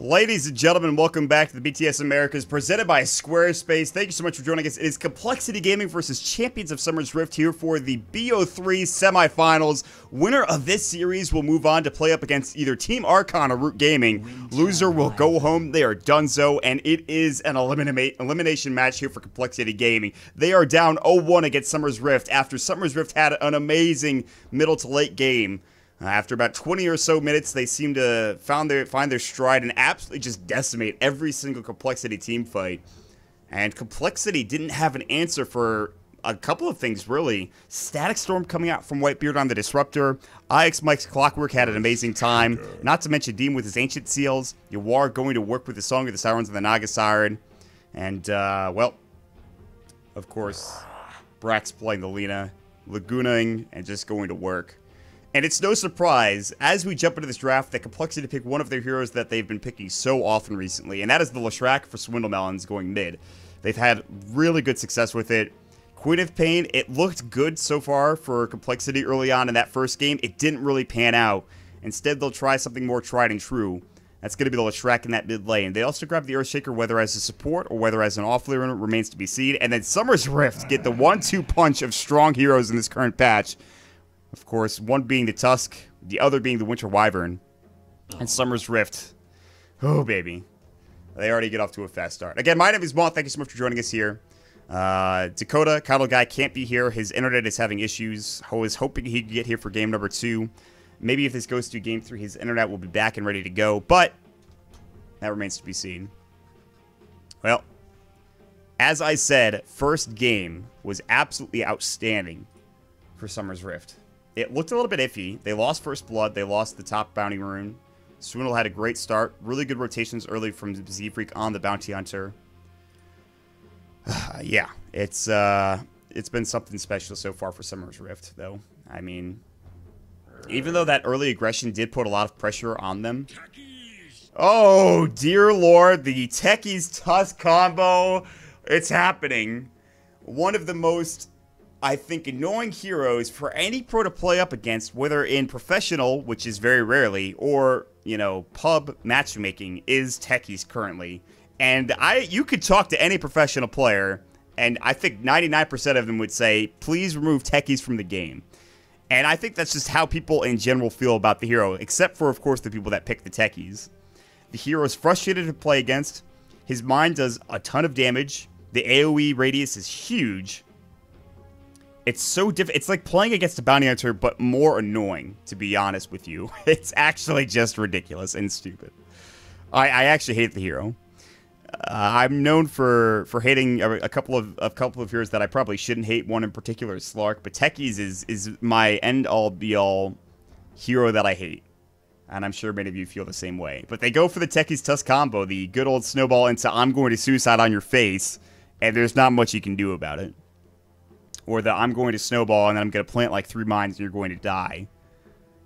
Ladies and gentlemen, welcome back to the BTS Americas, presented by Squarespace. Thank you so much for joining us. It is Complexity Gaming versus Champions of Summer's Rift here for the BO3 semifinals. Winner of this series will move on to play up against either Team Archon or Root Gaming. Loser will go home. They are donezo, and it is an elimination match here for Complexity Gaming. They are down 0-1 against Summer's Rift after Summer's Rift had an amazing middle to late game. After about 20 or so minutes, they seem to find their stride and absolutely just decimate every single Complexity team fight. And Complexity didn't have an answer for a couple of things, really. Static Storm coming out from Whitebeard on the Disruptor. IX Mike's Clockwork had an amazing time. Not to mention Dean with his Ancient Seals. Yawar going to work with the Song of the Sirens and the Naga Siren. And, well, of course, Brax playing the Lina, Lagunaing, and just going to work. And it's no surprise, as we jump into this draft, that Complexity pick one of their heroes that they've been picking so often recently, and that is the Leshrac for Swindlemelons going mid. They've had really good success with it. Queen of Pain, it looked good so far for Complexity early on in that first game. It didn't really pan out. Instead, they'll try something more tried and true. That's going to be the Leshrac in that mid lane. They also grab the Earthshaker, whether as a support or whether as an off-laner, remains to be seen. And then Summer's Rift get the 1-2 punch of strong heroes in this current patch. Of course, one being the Tusk, the other being the Winter Wyvern, and Summer's Rift. Oh, baby. They already get off to a fast start. Again, my name is Maut. Thank you so much for joining us here. Dakota, Cuddle Guy, can't be here. His internet is having issues. I was hoping he could get here for game number 2. Maybe if this goes to game 3, his internet will be back and ready to go, but that remains to be seen. Well, as I said, first game was absolutely outstanding for Summer's Rift. It looked a little bit iffy. They lost First Blood. They lost the top Bounty Rune. Swindle had a great start. Really good rotations early from Z-Freak on the Bounty Hunter. Yeah, it's been something special so far for Summer's Rift, though. I mean, even though that early aggression did put a lot of pressure on them. Oh, dear Lord, the Techies Tusk combo. It's happening. One of the most, I think, annoying heroes for any pro to play up against, whether in professional, which is very rarely, or, you know, pub matchmaking, is Techies currently. And you could talk to any professional player, and I think 99% of them would say, please remove Techies from the game. And I think that's just how people in general feel about the hero, except for, of course, the people that pick the Techies. The hero is frustrated to play against. His mind does a ton of damage. The AoE radius is huge. It's so different. It's like playing against a bounty hunter, but more annoying, to be honest with you. It's actually just ridiculous and stupid. I actually hate the hero. I'm known for hating a couple of heroes that I probably shouldn't hate. One in particular is Slark, but Techies is my end-all, be-all hero that I hate. And I'm sure many of you feel the same way. But they go for the Techies Tusk combo, the good old snowball into I'm going to suicide on your face, and there's not much you can do about it. Or the I'm going to snowball and then I'm going to plant like 3 mines and you're going to die.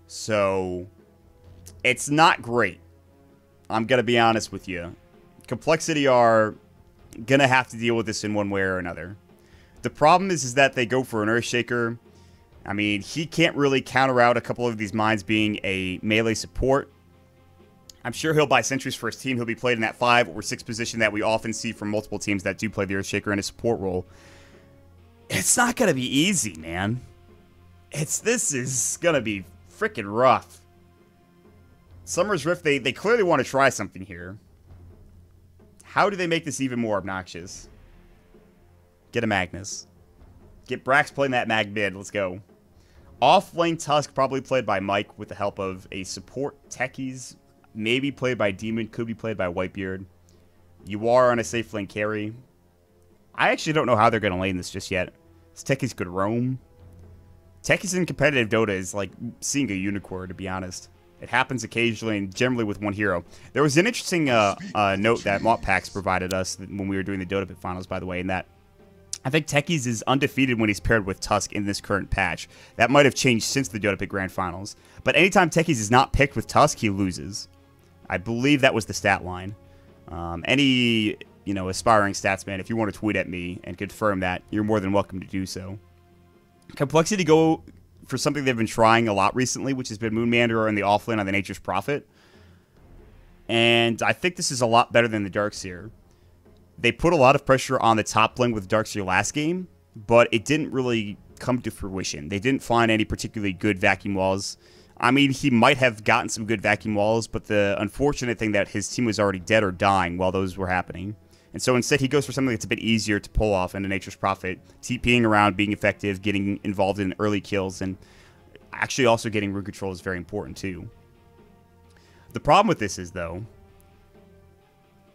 So, it's not great. I'm going to be honest with you. Complexity are going to have to deal with this in one way or another. The problem is that they go for an Earthshaker. I mean, he can't really counter out a couple of these mines being a melee support. I'm sure he'll buy sentries for his team. He'll be played in that 5 or 6 position that we often see from multiple teams that do play the Earthshaker in a support role. It's not going to be easy, man. This is going to be freaking rough. Summer's Rift, they clearly want to try something here. How do they make this even more obnoxious? Get a Magnus. Get Brax playing that Mag mid. Let's go. Off-lane Tusk, probably played by Mike with the help of a support Techies. Maybe played by Demon. Could be played by Whitebeard. You are on a safe lane carry. I actually don't know how they're going to lane this just yet. This Techies could roam. Techies in competitive Dota is like seeing a unicorn, to be honest. It happens occasionally and generally with one hero. There was an interesting note that Mautpax provided us when we were doing the Dota Pit Finals, by the way, in that I think Techies is undefeated when he's paired with Tusk in this current patch. That might have changed since the Dota Pit Grand Finals. But anytime Techies is not picked with Tusk, he loses. I believe that was the stat line. Any, you know, aspiring statsman, if you want to tweet at me and confirm that, you're more than welcome to do so. Complexity go for something they've been trying a lot recently, which has been Moonmander and the offlane on the Nature's Prophet. And I think this is a lot better than the Darkseer. They put a lot of pressure on the top lane with Darkseer last game, but it didn't really come to fruition. They didn't find any particularly good vacuum walls. I mean, he might have gotten some good vacuum walls, but the unfortunate thing that his team was already dead or dying while those were happening. And so instead, he goes for something that's a bit easier to pull off into Nature's Prophet, TPing around, being effective, getting involved in early kills, and actually also getting rune control is very important too. The problem with this is, though,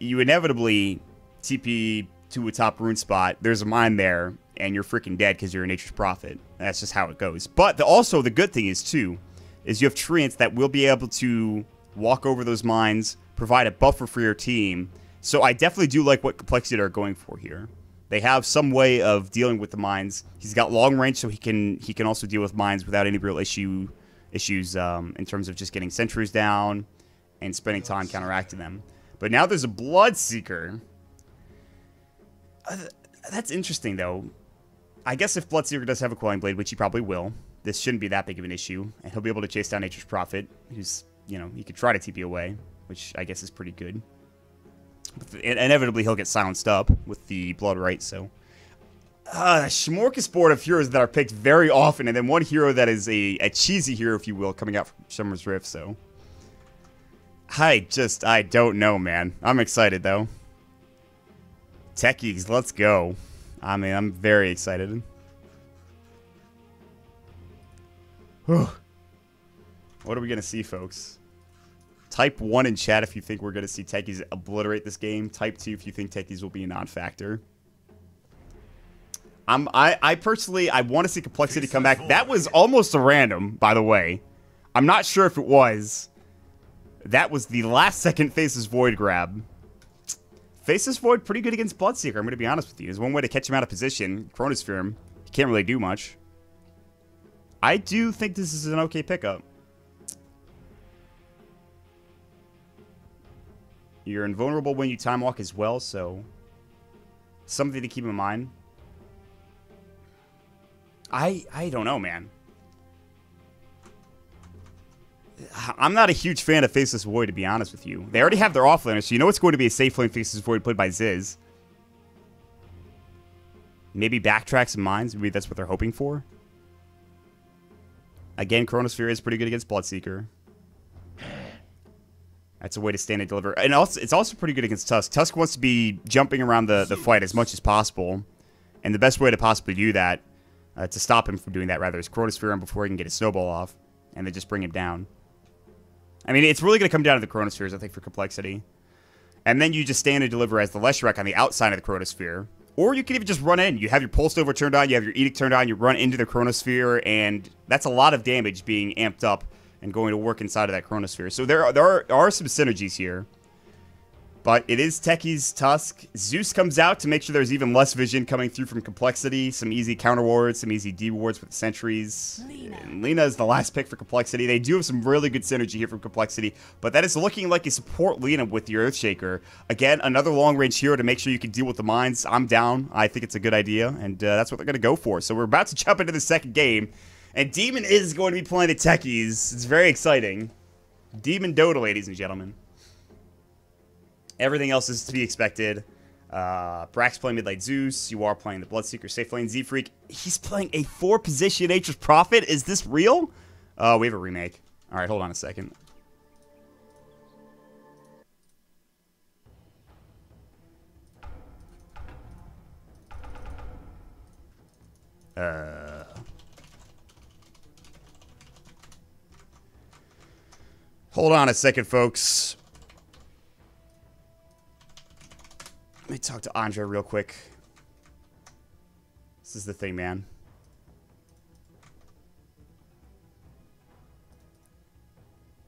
you inevitably TP to a top rune spot, there's a mine there, and you're freaking dead because you're a Nature's Prophet. That's just how it goes. But also, the good thing is, too, is you have Treants that will be able to walk over those mines, provide a buffer for your team. So I definitely do like what Complexity are going for here. They have some way of dealing with the mines. He's got long range, so he can also deal with mines without any real issues in terms of just getting sentries down and spending time counteracting them. But now there's a Bloodseeker. That's interesting, though. I guess if Bloodseeker does have a Quelling Blade, which he probably will, this shouldn't be that big of an issue, and he'll be able to chase down Nature's Prophet, who's, you know, he could try to TP away, which I guess is pretty good. But inevitably, he'll get silenced up with the Blood Right, so... smorgasbord of heroes that are picked very often, and then one hero that is a cheesy hero, if you will, coming out from Summer's Rift, so... I don't know, man. I'm excited, though. Techies, let's go. I mean, I'm very excited. What are we going to see, folks? Type 1 in chat if you think we're going to see Techies obliterate this game. Type 2 if you think Techies will be a non-factor. I personally, I want to see Complexity come back. That was almost a random, by the way. I'm not sure if it was. That was the last-second Faceless Void grab. Faceless Void pretty good against Bloodseeker, I'm going to be honest with you. There's one way to catch him out of position. Chronosphere him. He can't really do much. I do think this is an okay pickup. You're invulnerable when you time walk as well, so something to keep in mind. I don't know, man. I'm not a huge fan of Faceless Void, to be honest with you. They already have their offlaner, so you know it's going to be a safe lane Faceless Void played by Ziz. Maybe backtrack some mines. Maybe that's what they're hoping for. Again, Chronosphere is pretty good against Bloodseeker. That's a way to stand and deliver. And also, it's also pretty good against Tusk. Tusk wants to be jumping around the fight as much as possible. And the best way to possibly do that, to stop him from doing that, rather, is Chronosphere him before he can get his snowball off. And then just bring him down. I mean, it's really going to come down to the Chronospheres, I think, for Complexity. And then you just stand and deliver as the Leshrac on the outside of the Chronosphere. Or you can even just run in. You have your Pulse Nova turned on, you have your Edict turned on, you run into the Chronosphere, and that's a lot of damage being amped up and going to work inside of that Chronosphere. So there are some synergies here. But it is Techies, Tusk. Zeus comes out to make sure there's even less vision coming through from Complexity. Some easy counter wards, some easy D wards with the sentries. Lina is the last pick for Complexity. They do have some really good synergy here from Complexity, but that is looking like a support Lina with the Earthshaker. Again, another long-range hero to make sure you can deal with the mines. I'm down. I think it's a good idea, and that's what they're going to go for. So we're about to jump into the second game, and Demon is going to be playing the Techies. It's very exciting. Demon Dota, ladies and gentlemen. Everything else is to be expected. Brax playing mid lane Zeus. You are playing the Bloodseeker safe lane Z-Freak. He's playing a 4-position Nature's Prophet. Is this real? We have a remake. All right, hold on a second. Hold on a second, folks. Let me talk to Andre real quick. This is the thing, man.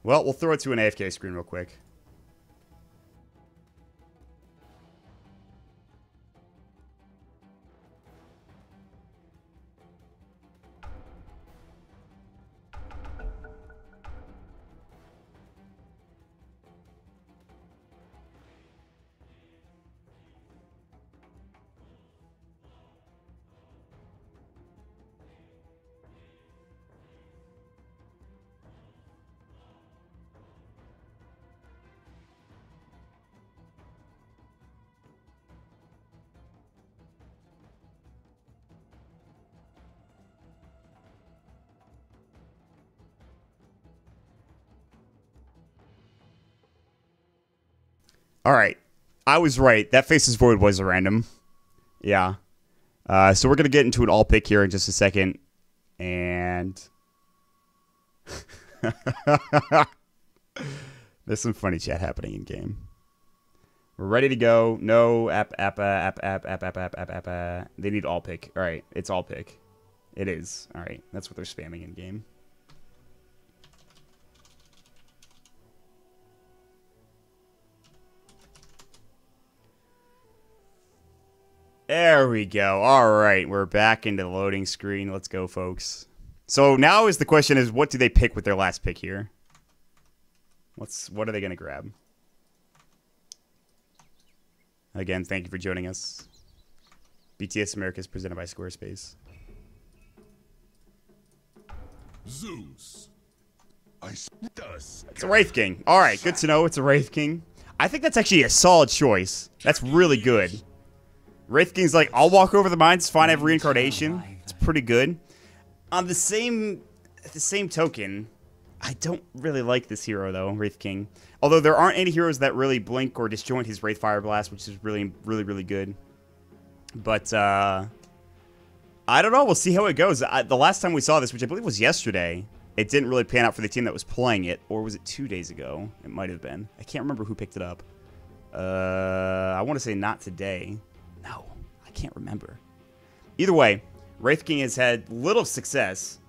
Well, we'll throw it to an AFK screen real quick. All right. I was right. That Faceless Void was a random. Yeah. So we're going to get into an all pick here in just a second. And there's some funny chat happening in game. We're ready to go. No, app. They need all pick. All right, it's all pick. It is. All right, that's what they're spamming in game. There we go. All right, we're back into the loading screen. Let's go, folks. So now the question is, what do they pick with their last pick here? What are they gonna grab? Again, thank you for joining us. BTS America is presented by Squarespace. Zeus. It's a Wraith King. All right, good to know. It's a Wraith King. I think that's actually a solid choice. That's really good. Wraith King's like, I'll walk over the mines, find every reincarnation. It's pretty good. On the same token, I don't really like this hero though, Wraith King. Although there aren't any heroes that really blink or disjoint his Wraith Fire Blast, which is really good. But I don't know. We'll see how it goes. The last time we saw this, which I believe was yesterday, it didn't really pan out for the team that was playing it. Or was it 2 days ago? It might have been. I can't remember who picked it up. I want to say not today. No, I can't remember. Either way, Wraith King has had little success.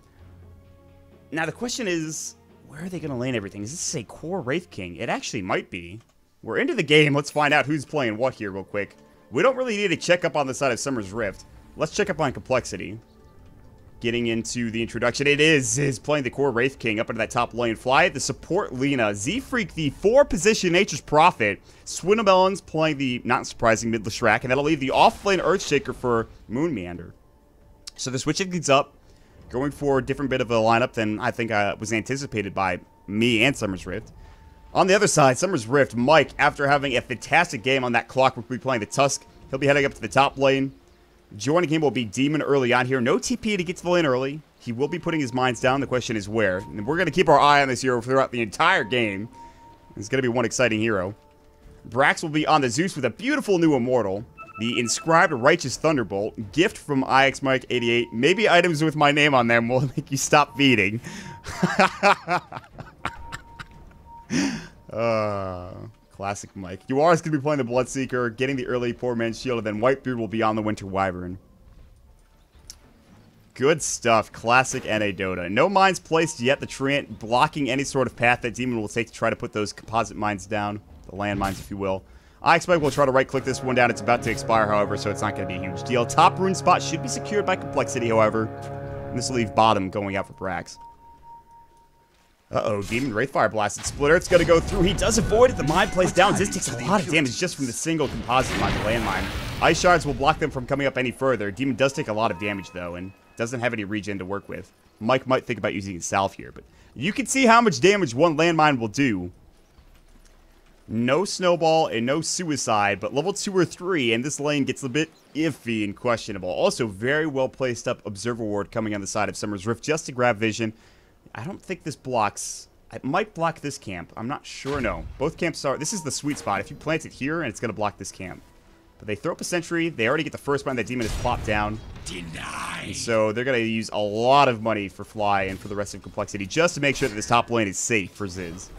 Now the question is, where are they going to lane everything? Is this a core Wraith King? It actually might be. We're into the game. Let's find out who's playing what here real quick. We don't really need to check up on the side of Summer's Rift. Let's check up on Complexity. Getting into the introduction, it is playing the core Wraith King up into that top lane. Fly, the support Lina. Z-Freak, the 4-position Nature's Prophet. Swindlemelon's playing the, not surprising, mid Leshrac. And that'll leave the off-lane Earthshaker for Moon Meander. So they're switching things up. Going for a different bit of a lineup than I think was anticipated by me and Summer's Rift. On the other side, Summer's Rift, Mike, after having a fantastic game on that clock, will be playing the Tusk. He'll be heading up to the top lane. Joining him will be Demon early on here. No TP to get to the lane early. He will be putting his mines down. The question is where. And we're going to keep our eye on this hero throughout the entire game. It's going to be one exciting hero. Brax will be on the Zeus with a beautiful new Immortal. The Inscribed Righteous Thunderbolt. Gift from IXMike88. Maybe items with my name on them will make you stop feeding. Classic Mike. You are going to be playing the Bloodseeker, getting the early Poor Man's Shield, and then Whitebeard will be on the Winter Wyvern. Good stuff. Classic NA Dota. No mines placed yet. The Treant blocking any sort of path that Demon will take to try to put those composite mines down. The land mines, if you will. I expect we'll try to right-click this one down. It's about to expire, however, so it's not going to be a huge deal. Top rune spot should be secured by Complexity, however. And this will leave bottom going out for Brax. Uh-oh, Demon Wraithfire Blasted Splitter. It's going to go through. He does avoid it. The mine plays down. This takes a lot of damage just from the single composite mine, the landmine. Ice Shards will block them from coming up any further. Demon does take a lot of damage, though, and doesn't have any regen to work with. Mike might think about using his Salve here, but you can see how much damage one landmine will do. No Snowball and no Suicide, but level 2 or 3, and this lane gets a bit iffy and questionable. Also, very well placed up Observer Ward coming on the side of Summer's Rift just to grab vision. I don't think this blocks. It might block this camp. I'm not sure. No. Both camps are. This is the sweet spot. If you plant it here, and it's going to block this camp. But they throw up a sentry. They already get the first mine that Demon has plopped down. And so they're going to use a lot of money for Fly and for the rest of Complexity just to make sure that this top lane is safe for Ziz.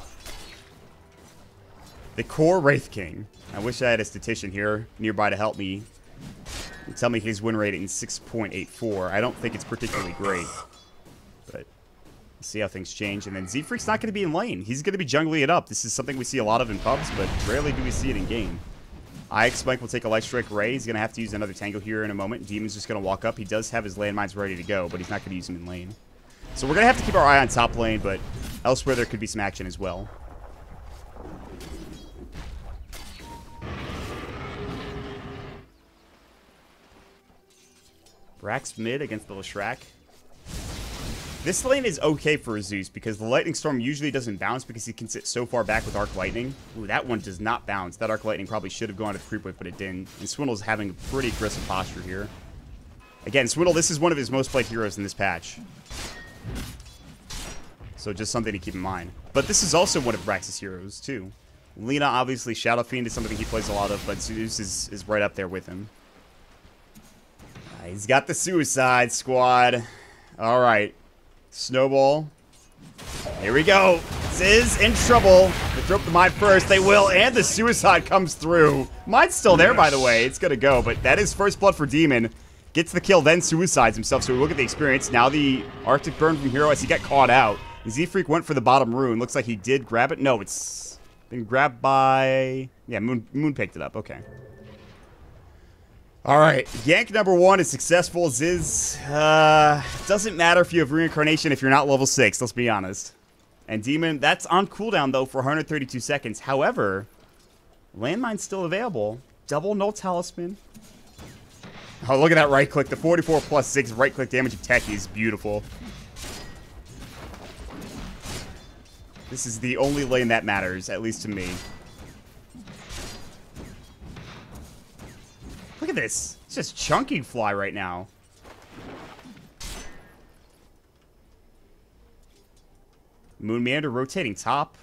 The core Wraith King. I wish I had a statistician here nearby to help me and tell me his win rate in 6.84. I don't think it's particularly great. But we'll see how things change. And then Z-Freak's not going to be in lane. He's going to be jungling it up. This is something we see a lot of in pubs, but rarely do we see it in game. IXMike will take a Light Strike Ray. He's going to have to use another Tango here in a moment. Demon's just going to walk up. He does have his landmines ready to go, but he's not going to use them in lane. So we're going to have to keep our eye on top lane, but elsewhere there could be some action as well. Brax mid against the Leshrac. This lane is okay for Zeus because the Lightning Storm usually doesn't bounce because he can sit so far back with Arc Lightning. Ooh, that one does not bounce. That Arc Lightning probably should have gone to the creep whip, but it didn't. And Swindle's having a pretty aggressive posture here. Again, Swindle, this is one of his most played heroes in this patch. So just something to keep in mind. But this is also one of Brax's heroes, too. Lena, obviously, Shadow Fiend is something he plays a lot of, but Zeus is right up there with him. He's got the Suicide Squad. All right. Snowball. Here we go. Ziz in trouble. They throw up the mine first. They will, and the Suicide comes through. Mine's still there, by the way. It's going to go, but that is first blood for Demon. Gets the kill, then suicides himself, so we look at the experience. Now the Arctic Burn from Hero as he got caught out. Z-Freak went for the bottom rune. Looks like he did grab it. No, it's been grabbed by... Yeah, Moon picked it up. Okay. All right. Yank number 1 is successful. Ziz, doesn't matter if you have reincarnation if you're not level 6. Let's be honest. And Demon, that's on cooldown, though, for 132 seconds. However, Landmine's still available. Double Null Talisman. Oh, look at that right click. The 44 plus 6 right click damage of Techie is beautiful. This is the only lane that matters, at least to me. Look at this. It's just chunking Fly right now. Moon Meander rotating top.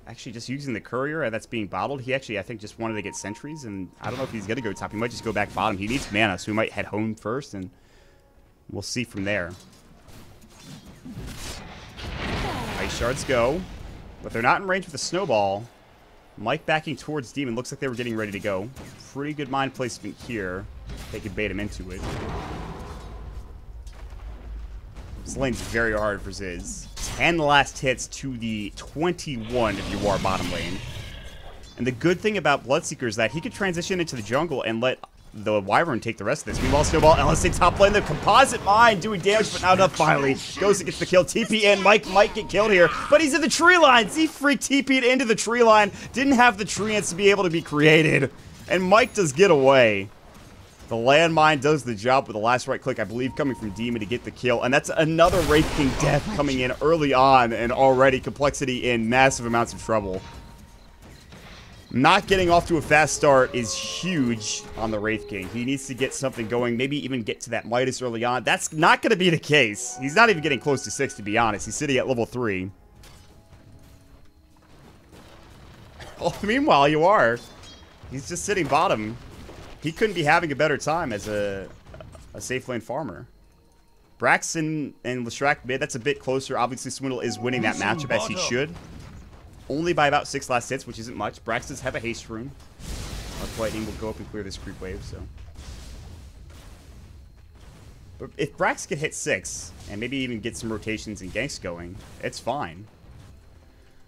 Actually just using the courier that's being bottled. He actually, I think, just wanted to get sentries, and I don't know if he's going to go top. He might just go back bottom. He needs mana, so he might head home first, and we'll see from there. Ice Shards go, but they're not in range with a Snowball. Mike backing towards Demon. Looks like they were getting ready to go. Pretty good mind placement here. They could bait him into it. This lane's very hard for Ziz. 10 last hits to the 21 if you are bottom lane. And the good thing about Bloodseeker is that he could transition into the jungle and let the Wyvern take the rest of this. Meanwhile, Snowball, LSA top lane, the Composite Mine doing damage, but not enough finally. Goes and gets the kill. TP in. Mike might get killed here, but he's in the tree line. Z-Freak TP'd into the tree line. Didn't have the treants to be able to be created. And Mike does get away. The landmine does the job with the last right click, I believe, coming from Demon to get the kill. And that's another Wraith King death coming in early on, and already Complexity in massive amounts of trouble. Not getting off to a fast start is huge on the Wraith King. He needs to get something going, maybe even get to that Midas early on. That's not going to be the case. He's not even getting close to 6, to be honest. He's sitting at level 3. Well, meanwhile, you are. He's just sitting bottom. He couldn't be having a better time as a safe lane farmer. Braxton and Leshrac mid, that's a bit closer. Obviously, Swindle is winning that matchup as he should. Only by about 6 last hits, which isn't much. Brax does have a haste rune. Arc Lightning will go up and clear this creep wave, so. But if Brax could hit 6, and maybe even get some rotations and ganks going, it's fine.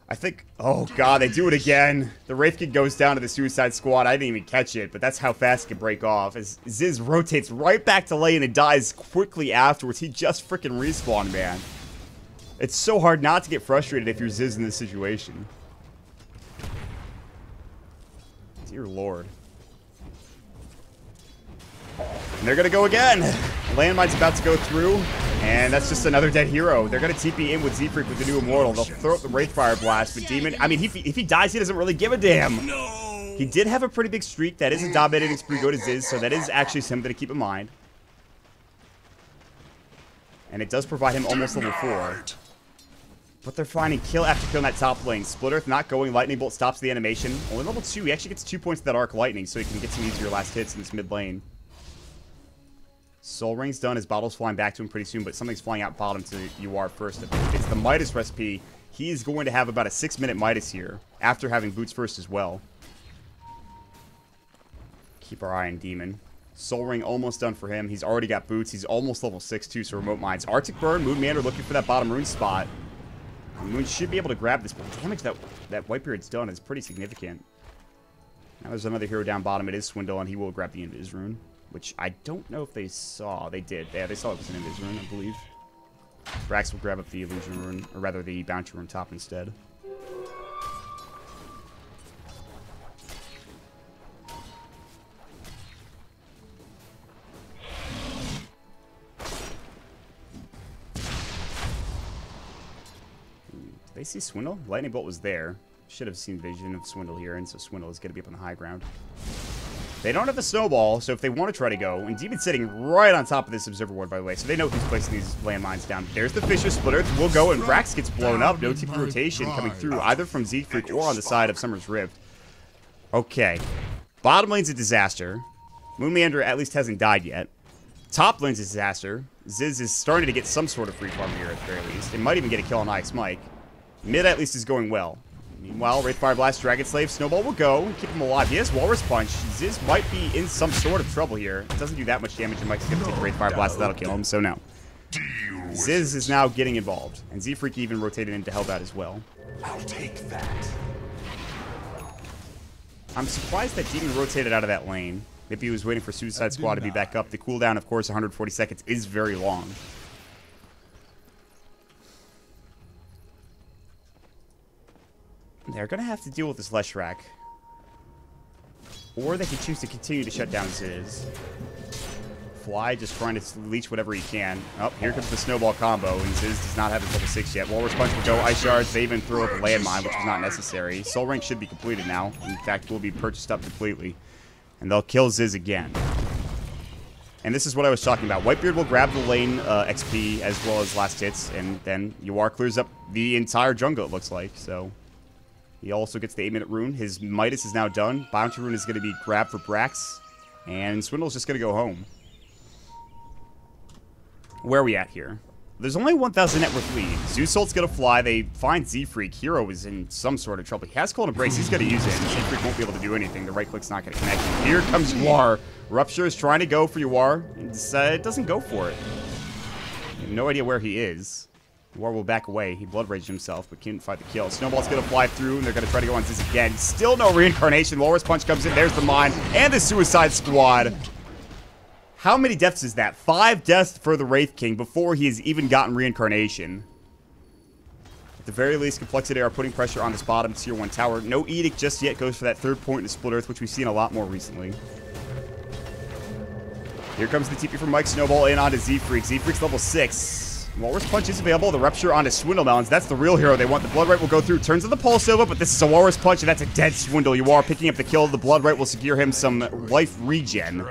I think, oh god, they do it again. The Wraith King goes down to the Suicide Squad. I didn't even catch it, but that's how fast it can break off. As Ziz rotates right back to lane and dies quickly afterwards. He just freaking respawned, man. It's so hard not to get frustrated if you're Ziz in this situation. Dear Lord. And they're going to go again. Landmine's about to go through, and that's just another dead hero. They're going to TP in with Z-Freak with the new Immortal. They'll throw up the Wraithfire Blast, but Demon, I mean, if he dies, he doesn't really give a damn. No. He did have a pretty big streak. That is a dominating spree go to Ziz, so that is actually something to keep in mind. And it does provide him almost level 4. But they're finding kill after kill in that top lane. Split Earth not going. Lightning Bolt stops the animation. Only level 2. He actually gets 2 points to that Arc Lightning, so he can get some easier last hits in this mid lane. Soul Ring's done. His bottle's flying back to him pretty soon, but something's flying out bottom to UR first. If it's the Midas recipe, he is going to have about a 6-minute Midas here, after having boots first as well. Keep our eye on Demon. Soul Ring almost done for him. He's already got boots. He's almost level 6 too, so Remote Mines. Arctic Burn, Moon Meander looking for that bottom rune spot. Moon should be able to grab this, but the damage that Whitebeard's done is pretty significant. Now there's another hero down bottom. It is Swindle, and he will grab the Invis rune, which I don't know if they saw. They did. Yeah, they saw it was an Invis rune, I believe. Brax will grab up the Illusion rune, or rather the Bounty rune top instead. Did they see Swindle? Lightning Bolt was there. Should have seen vision of Swindle here, and so Swindle is going to be up on the high ground. They don't have the snowball, so if they want to try to go, and Demon's sitting right on top of this observer ward, by the way, so they know who's placing these landmines down. There's the Fisher Splitter. We'll go, and Brax gets blown up. No TP rotation coming through, either from Siegfried or on the side of Summer's Rift. Okay. Bottom lane's a disaster. Moon Meander at least hasn't died yet. Top lane's a disaster. Ziz is starting to get some sort of free farm here at the very least. It might even get a kill on Ix Mike. Mid at least is going well. Meanwhile, Wraith Fire Blast, Dragon Slave, Snowball will go and keep him alive. He has Walrus Punch. Ziz might be in some sort of trouble here. It doesn't do that much damage, and Mike's going to take a Wraith Fire Blast. That'll kill him, so no. Ziz is now getting involved, and Z-Freak even rotated into Hellbat as well. I'll take that. I'm surprised that Demon rotated out of that lane. Maybe he was waiting for Suicide Squad to be back up. The cooldown, of course, 140 seconds is very long. They're going to have to deal with this Leshrac. Or they can choose to continue to shut down Ziz. Fly just trying to leech whatever he can. Oh, here comes the snowball combo, and Ziz does not have his level 6 yet. Walrus Punch will go, Ice Shards, they even throw up a landmine, which was not necessary. Soul Ring should be completed now. In fact, will be purchased up completely. And they'll kill Ziz again. And this is what I was talking about. Whitebeard will grab the lane XP as well as last hits, and then Yawar clears up the entire jungle, it looks like, so... He also gets the 8-minute rune. His Midas is now done. Bounty rune is going to be grabbed for Brax. And Swindle's just going to go home. Where are we at here? There's only 1,000 net worth lead. Zeusolt's going to fly. They find Z-Freak. Hero is in some sort of trouble. He has Cold Embrace. He's going to use it. And Z-Freak won't be able to do anything. The right click's not going to connect. Here comes Yawar. Rupture is trying to go for Yawar. It doesn't go for it. You have no idea where he is. War will back away. He blood raged himself, but couldn't find the kill. Snowball's going to fly through, and they're going to try to go on Ziz again. Still no reincarnation. Walrus Punch comes in. There's the mine and the Suicide Squad. How many deaths is that? 5 deaths for the Wraith King before he has even gotten reincarnation. At the very least, Complexity are putting pressure on this bottom tier 1 tower. No Edict just yet. Goes for that 3rd point in Split Earth, which we've seen a lot more recently. Here comes the TP from Mike. Snowball in onto Z-Freak. Z-Freak's level 6. Walrus Punch is available. The Rupture onto Swindle Melons. That's the real hero they want. The Blood Right will go through. Turns on the Pulse Nova, but this is a Walrus Punch, and that's a dead Swindle. You are picking up the kill. The Blood Right will secure him some life regen.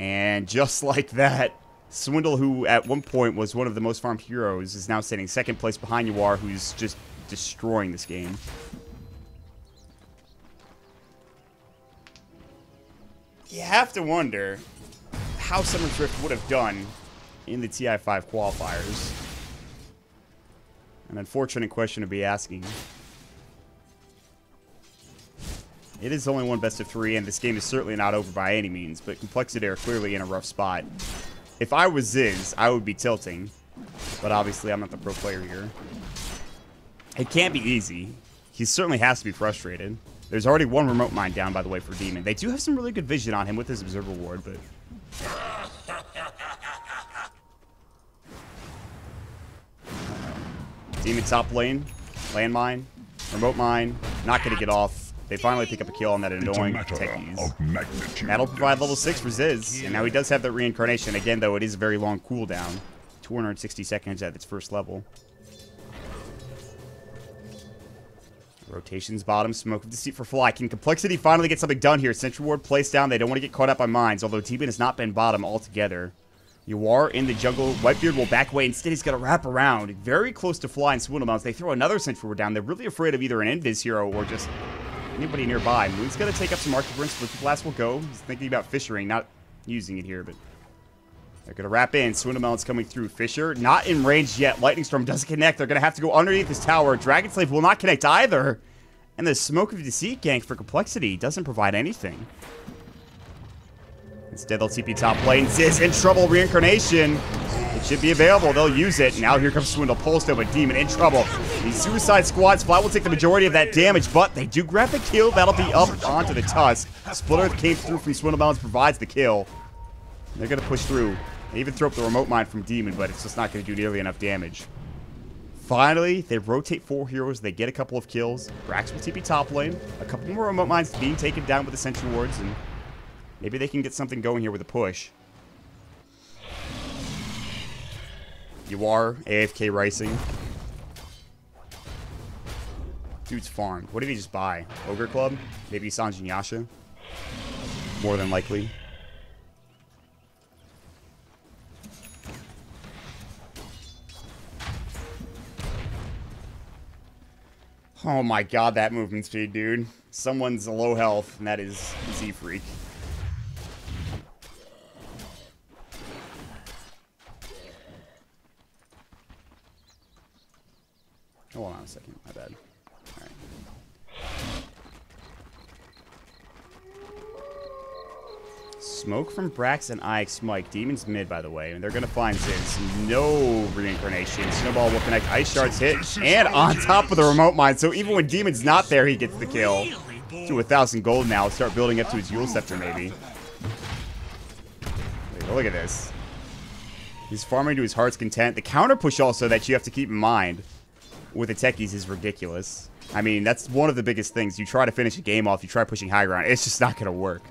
And just like that, Swindle, who at one point was one of the most farmed heroes, is now sitting 2nd place behind Yawar, who's just destroying this game. You have to wonder how Summer's Rift would have done in the TI5 qualifiers. An unfortunate question to be asking. It is only one best of 3, and this game is certainly not over by any means, but Complexity are clearly in a rough spot. If I was Ziz, I would be tilting, but obviously I'm not the pro player here. It can't be easy. He certainly has to be frustrated. There's already 1 remote mine down, by the way, for Demon. They do have some really good vision on him with his Observer Ward, but... Demon top lane, landmine, remote mine, not going to get off. They finally pick up a kill on that annoying Techies. That'll provide level 6 for Ziz, and now he does have that reincarnation. Again, though, it is a very long cooldown. 260 seconds at its first level. Rotations bottom, Smoke of Deceit for Fly. Can Complexity finally get something done here? Sentry Ward placed down. They don't want to get caught up by mines, although Demon has not been bottom altogether. Yawar in the jungle. Whitebeard will back away. Instead, he's going to wrap around. Very close to Fly and Swindle Mounts. They throw another Sentry Ward down. They're really afraid of either an Invis hero or just anybody nearby. Moon's going to take up some Arctic Rinse. Flippy Blast will go. He's thinking about Fishering, not using it here, but they're going to wrap in. Swindle Melon's coming through. Fisher, not in range yet. Lightning Storm doesn't connect. They're going to have to go underneath this tower. Dragon Slave will not connect either. And the Smoke of Deceit gank for Complexity doesn't provide anything. Instead, they'll TP top lane. Ziz in trouble. Reincarnation. It should be available. They'll use it. Now here comes Swindle. Pulse Nova. Demon in trouble. The Suicide Squad. Fly will take the majority of that damage, but they do grab the kill. That'll be up onto the Tusk. Split Earth came through from Swindle Mounds, provides the kill. They're going to push through. They even throw up the remote mine from Demon, but it's just not going to do nearly enough damage. Finally, they rotate 4 heroes. They get a couple of kills. Brax will TP top lane. A couple more remote mines being taken down with the Sentry Wards, and maybe they can get something going here with a push. Yawar, AFK Ricing. Dude's farmed. What did he just buy? Ogre Club? Maybe Sanjin Yasha? more than likely. Oh my god, that movement speed, dude. Someone's low health, and that is Z-Freak. Hold on a second, my bad. Alright. Smoke from Brax and IX Mike. Demon's mid, by the way. And they're going to find Ziz. No reincarnation. Snowball will connect. Ice Shards hit. And on top of the remote mine. So even when Demon's not there, he gets the kill. To 1,000 gold now. Start building up to his Yule Scepter, maybe. Wait, look at this. He's farming to his heart's content. The counter push also that you have to keep in mind with the techies is ridiculous. I mean, that's one of the biggest things. You try to finish a game off, you try pushing high ground. It's just not going to work.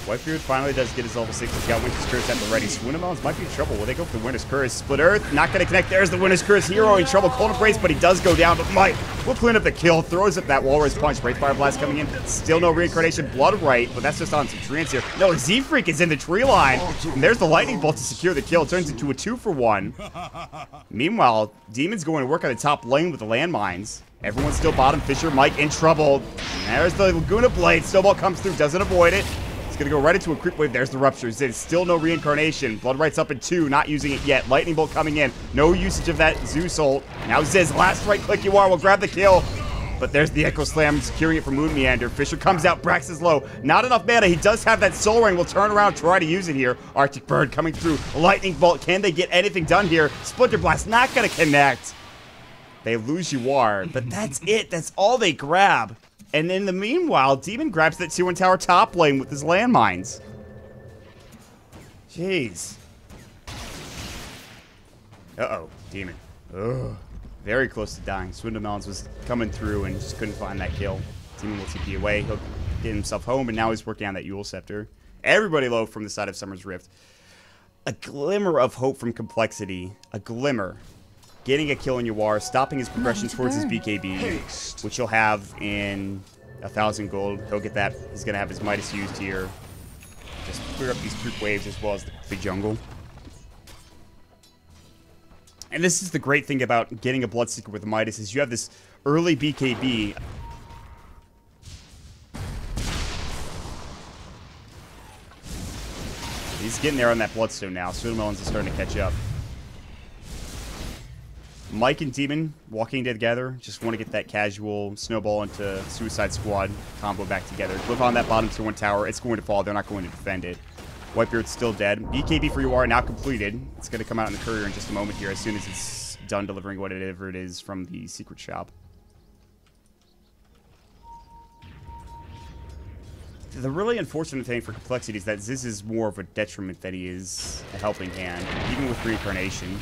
Whitebeard finally does get his level 6. He's got Winter's Curse at the ready. Swindamelons might be in trouble. Will they go for the Winter's Curse? Split Earth, not going to connect. There's the Winter's Curse. Hero in trouble. Cold Embrace, but he does go down. But Mike will clean up the kill. Throws up that Walrus Punch. Break Fire Blast coming in. Still no reincarnation. Blood right, but that's just on some treants here. No, Z-Freak is in the tree line. And there's the Lightning Bolt to secure the kill. Turns into a 2-for-1. Meanwhile, Demon's going to work on the top lane with the landmines. Everyone's still bottom. Fisher, Mike in trouble. There's the Laguna Blade. Snowball comes through, doesn't avoid it. Gonna go right into a creep wave. There's the ruptures. There's still no reincarnation. Blood Right's up in 2, not using it yet. Lightning Bolt coming in. No usage of that Zeus ult. Now Ziz, last right click you are, will grab the kill. But there's the Echo Slam, securing it from Moon Meander. Fisher comes out, Brax is low. Not enough mana. He does have that Soul Ring. Will turn around, try to use it here. Arctic Bird coming through. Lightning Bolt. Can they get anything done here? Splinter Blast not gonna connect. They lose Yuar, but that's it. That's all they grab. And in the meanwhile, Demon grabs that 2-1 tower top lane with his landmines. Jeez. Uh-oh, Demon. Ugh. Very close to dying. Swindamelons was coming through and just couldn't find that kill. Demon will TP away. He'll get himself home, and now he's working on that Yule Scepter. Everybody low from the side of Summer's Rift. A glimmer of hope from Complexity. A glimmer. Getting a kill in Yuar, stopping his progression towards his BKB, which he'll have in 1,000 gold. He'll get that. He's going to have his Midas used here. Just clear up these creep waves as well as the jungle. And this is the great thing about getting a Bloodseeker with Midas is you have this early BKB. He's getting there on that Bloodstone now. Swindamelons is starting to catch up. Mike and Demon walking together. Just want to get that casual snowball into Suicide Squad combo back together. Live on that bottom 2-1 tower. It's going to fall. They're not going to defend it. Whitebeard's still dead. BKB for Yuar now completed. It's going to come out in the courier in just a moment here as soon as it's done delivering whatever it is from the secret shop. The really unfortunate thing for Complexity is that Ziz is more of a detriment than he is a helping hand, even with reincarnation.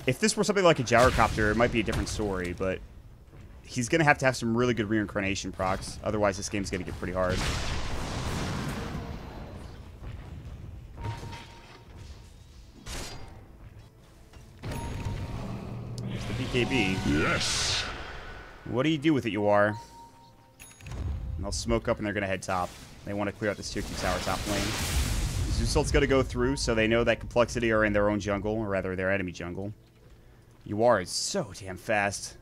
If this were something like a Gyrocopter, it might be a different story, but he's going to have some really good reincarnation procs. Otherwise, this game's going to get pretty hard. There's the BKB. Yes. What do you do with it, Yuar? They'll smoke up and they're going to head top. They want to clear out this tier 2 tower top lane. Zeus ult's going to go through, so they know that Complexity are in their own jungle, or rather their enemy jungle. Yuar is so damn fast.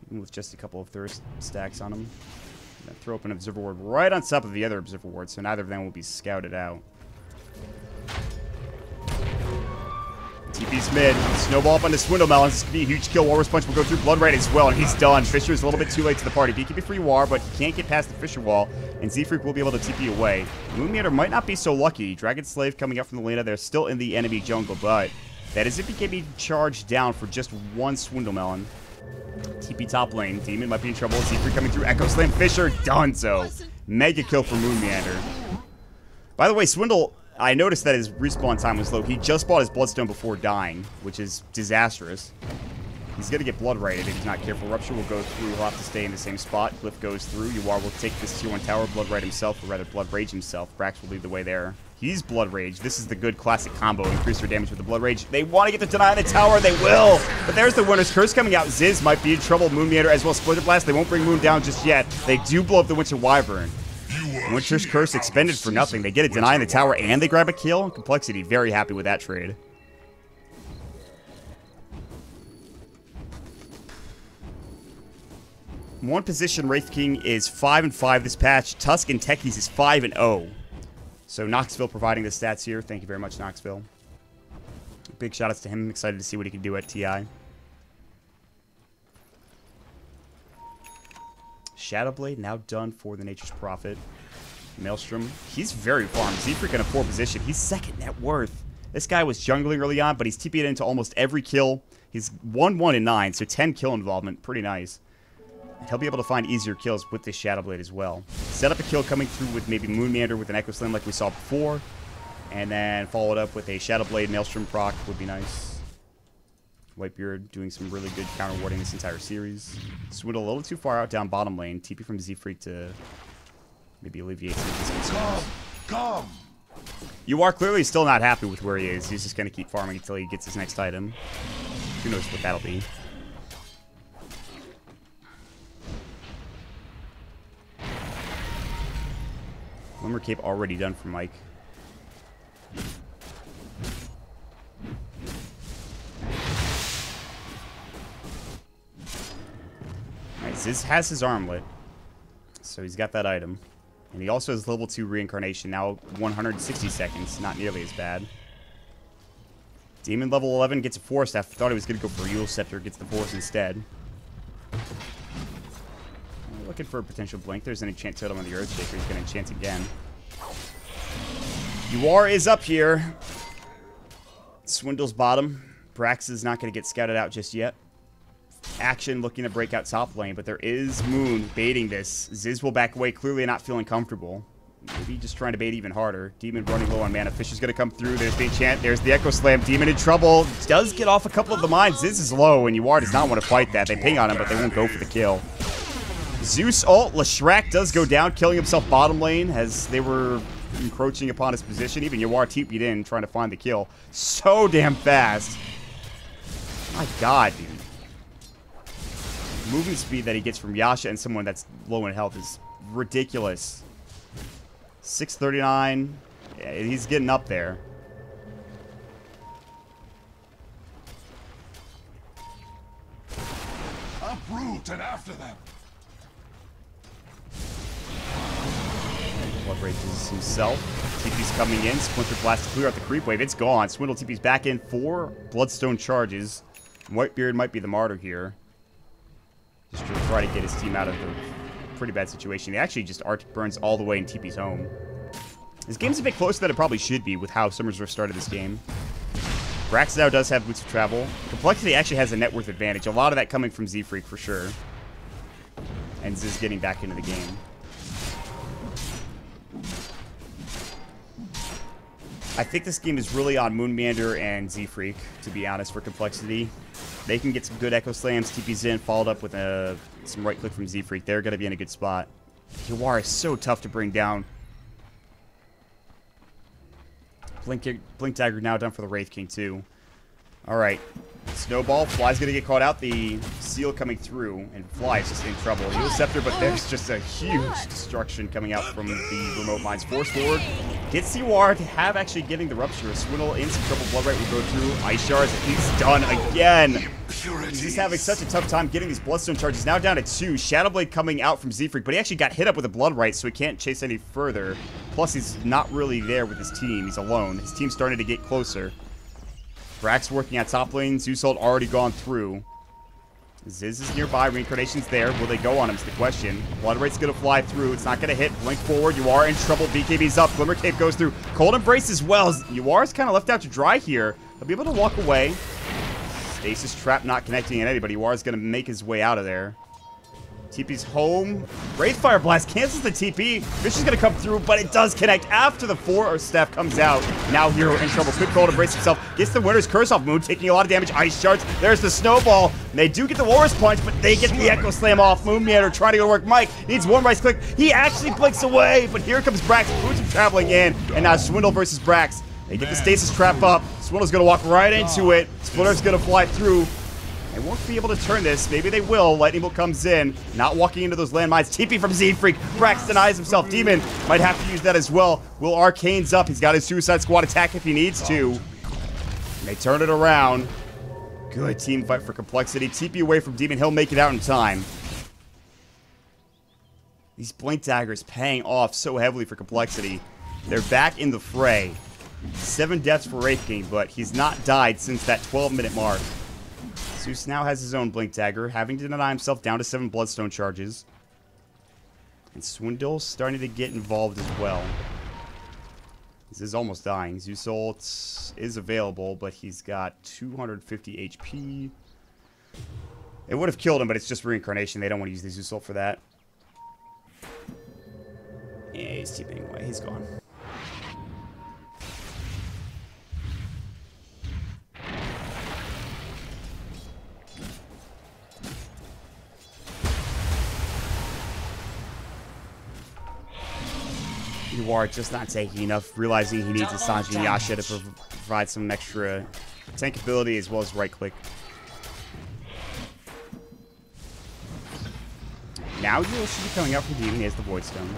Even with just a couple of thirst stacks on him. Throw up an Observer Ward right on top of the other Observer Ward, so neither of them will be scouted out. TP's mid. Snowball up onto Swindamelons. This could be a huge kill. Walrus Punch will go through Blood Right as well, and he's done. Fisher's a little bit too late to the party. BKB for Yuar, but he can't get past the Fisher wall, and Z-Freak will be able to TP away. Moonmeander might not be so lucky. Dragon Slave coming up from the Lena. They're still in the enemy jungle, but that is if BKB charged down for just one Swindamelon. TP top lane. Demon might be in trouble. Z-Freak coming through. Echo Slam. Fisher done so. Mega kill for Moonmeander. By the way, Swindle, I noticed that his respawn time was low. He just bought his Bloodstone before dying, which is disastrous. He's going to get blood righted if he's not careful. Rupture will go through. He'll have to stay in the same spot. Cliff goes through. Yuar will take this tier 1 tower, blood right himself, or rather blood rage himself. Brax will lead the way there. He's blood rage. This is the good classic combo. Increase their damage with the blood rage. They want to get the deny on the tower. They will. But there's the Winter's Curse coming out. Ziz might be in trouble. Moon Meander as well. Splinter Blast. They won't bring Moon down just yet. They do blow up the Winter Wyvern. Winter's Curse expended for nothing. They get a deny in the tower and they grab a kill. Complexity very happy with that trade. One position, Wraith King is 5-5 this patch. Tusk and Techies is 5-0. So Knoxville providing the stats here. Thank you very much, Knoxville. Big shout outs to him. Excited to see what he can do at TI. Shadowblade now done for the Nature's Prophet. Maelstrom, he's very farmed. Z-Freak in a poor position. He's second net worth. This guy was jungling early on, but he's TP'd into almost every kill. He's 1-1-9, so 10 kill involvement. Pretty nice. And he'll be able to find easier kills with this Shadowblade as well. Set up a kill coming through with maybe Moon Meander with an Echo Slam like we saw before. And then follow it up with a Shadowblade Maelstrom proc would be nice. Whitebeard doing some really good counter warding this entire series. Swindle a little too far out down bottom lane. TP from Z-Freak to maybe alleviate some of these concerns. Come! You are clearly still not happy with where he is. He's just going to keep farming until he gets his next item. Who knows what that'll be. Glimmer Cape already done for Mike. Alright, Ziz has his armlet. So he's got that item. And he also has level 2 reincarnation, now 160 seconds. Not nearly as bad. Demon level 11 gets a Force Staff. Thought he was going to go for Eul Scepter, gets the Force instead. Looking for a potential blink. There's an enchant totem on the Earthshaker. He's going to enchant again. Yuar is up here. Swindle's bottom. Brax is not going to get scouted out just yet. Action looking to break out top lane, but there is Moon baiting this. Ziz will back away, clearly not feeling comfortable. Maybe just trying to bait even harder. Demon running low on mana. Fish is going to come through. There's the enchant. There's the Echo Slam. Demon in trouble. Does get off a couple of the mines. Ziz is low, and Yuar does not want to fight that. They ping on him, but they won't go for the kill. Zeus ult. Leshrac does go down, killing himself bottom lane as they were encroaching upon his position. Even Yuar TP'd in, trying to find the kill. So damn fast. My god, dude. Moving speed that he gets from Yasha and someone that's low in health is ridiculous. 639. Yeah, he's getting up there. Uproot and after them. Blood rages himself. TP's coming in. Splinter Blast to clear out the creep wave. It's gone. Swindle TP's back in for Bloodstone charges. Whitebeard might be the martyr here. Just to try to get his team out of a pretty bad situation. He actually just Arctic Burns all the way in TP's home. This game's a bit closer than it probably should be with how Summer's Rift started this game. Brax now does have Boots of Travel. Complexity actually has a net worth advantage. A lot of that coming from Z-Freak for sure. And Ziz getting back into the game. I think this game is really on Moon Meander and Z-Freak, to be honest, for Complexity. They can get some good Echo Slams, TP's in, followed up with some right click from Z-Freak. They're going to be in a good spot. Yuar is so tough to bring down. Blink Dagger now done for the Wraith King, too. Alright. Snowball. Fly's going to get caught out. The Seal coming through, and Fly is just in trouble. Eul Scepter, but there's just a huge destruction coming out from the remote mines. Force Lord gets Yuar to have actually getting the Rupture. Swindle in some trouble. Blood Right will go through. Ice Shards. He's done again. He's having such a tough time getting these Bloodstone charges. Now down to 2. Shadowblade coming out from Z-Freak, but he actually got hit up with a Blood Right, so he can't chase any further. Plus, he's not really there with his team. He's alone. His team's starting to get closer. Brax working at top lane. Zeus ult already gone through. Ziz is nearby. Reincarnation's there. Will they go on him is the question. Blood Rate's going to fly through. It's not going to hit. Blink forward. You are in trouble. BKB's up. Glimmer Cape goes through. Cold Embrace as well. Yuar's kind of left out to dry here. He'll be able to walk away. Stasis Trap not connecting at anybody. Yuar's going to make his way out of there. TP's home. Wraithfire Blast cancels the TP. Fish is going to come through, but it does connect after the 4 staff comes out. Now Hero in trouble. Quick call to brace himself. Gets the winner's curse off Moon, taking a lot of damage. Ice Shards. There's the snowball. They do get the Walrus Punch, but they get the Echo Slam off. Moon Meander trying to go to work. Mike needs one right click. He actually blinks away, but here comes Brax. Boots him traveling in, and now Swindle versus Brax. They get the Stasis Trap up. Swindle's going to walk right into it. Splitter's going to fly through. They won't be able to turn this. Maybe they will. Lightning Bolt comes in. Not walking into those landmines. TP from Z-Freak. Brax denies himself. Demon might have to use that as well. Will Arcane's up. He's got his Suicide Squad attack if he needs to. And they turn it around. Good team fight for Complexity. TP away from Demon. He'll make it out in time. These Blink Daggers paying off so heavily for Complexity. They're back in the fray. 7 deaths for Wraith King, but he's not died since that 12-minute mark. Zeus now has his own Blink Dagger, having to deny himself down to 7 Bloodstone charges. And Swindle's starting to get involved as well. This is almost dying. Zeus ult is available, but he's got 250 HP. It would have killed him, but it's just reincarnation. They don't want to use the Zeus ult for that. Yeah, he's TPing away. He's gone. War just not taking enough, realizing he needs a Sanji and Yasha to provide some extra tankability as well as right click. Now Yule should be coming out from Demon. He has the Void Stone.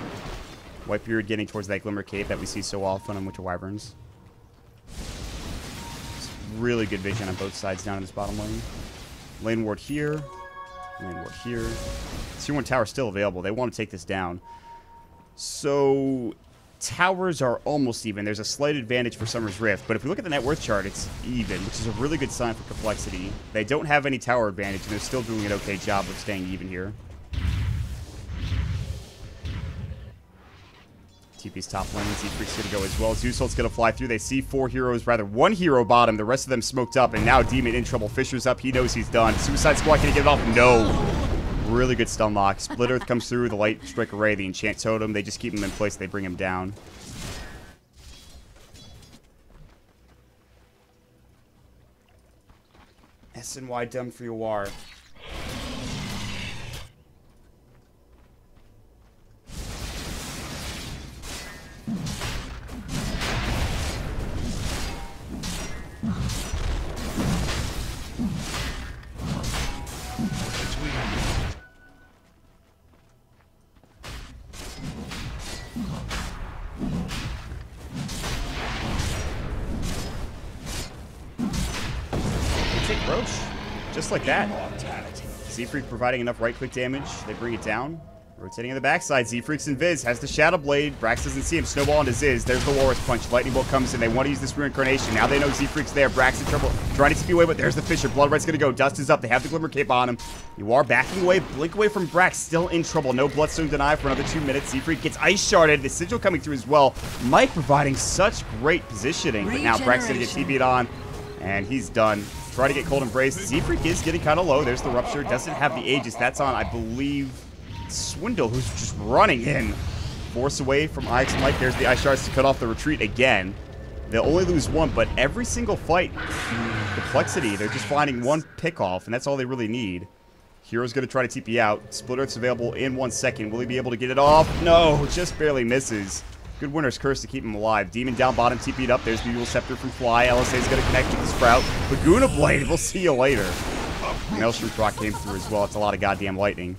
Whitebeard getting towards that Glimmer Cape that we see so often on Winter Wyverns. It's really good vision on both sides down in this bottom lane. Lane ward here. Lane ward here. Tier 1 tower still available. They want to take this down. So towers are almost even. There's a slight advantage for Summer's Rift, but if we look at the net worth chart, it's even, which is a really good sign for Complexity. They don't have any tower advantage, and they're still doing an okay job of staying even here. TP's top lane, Z-Freak's gonna go as well. Zeus ult's gonna fly through. They see 4 heroes, rather 1 hero bottom. The rest of them smoked up, and now Demon in trouble. Fisher's up. He knows he's done. Suicide Squad, can he get it off? No. Really good stun lock. Split Earth comes through, the Light Strike Array, the Enchant Totem. They just keep him in place. They bring him down. SNY done for your war. Roach, just like that. Z-Freak providing enough right-click damage. They bring it down. Rotating on the backside. Z-Freak's Invis has the Shadow Blade. Brax doesn't see him. Snowball into Ziz. There's the Walrus Punch. Lightning Bolt comes in. They want to use this reincarnation. Now they know Z-Freak's there. Brax in trouble. Trying to TP away, but there's the Fisher. Blood Right's going to go. Dust is up. They have the Glimmer Cape on him. You are backing away. Blink away from Brax. Still in trouble. No Bloodstone deny for another 2 minutes. Z-Freak gets Ice Sharded. The Sigil coming through as well. Mike providing such great positioning. But now Brax going to get TP'd on. And he's done. Try to get Cold Embrace. Z-Freak is getting kind of low. There's the Rupture. Doesn't have the Aegis. That's on, I believe, Swindle, who's just running in. Force away from Ix and Mike. There's the Ice Shards to cut off the retreat again. They'll only lose 1, but every single fight, Complexity, they're just finding 1 pick off, and that's all they really need. Hero's going to try to TP out. Split Earth's available in 1 second. Will he be able to get it off? No, just barely misses. Good Winter's Curse to keep him alive. Demon down bottom, TP'd up. There's the Yule Scepter from Fly. LSA's going to connect with the Sprout. Laguna Blade, we'll see you later. Maelstrom Rock came through as well. It's a lot of goddamn lightning.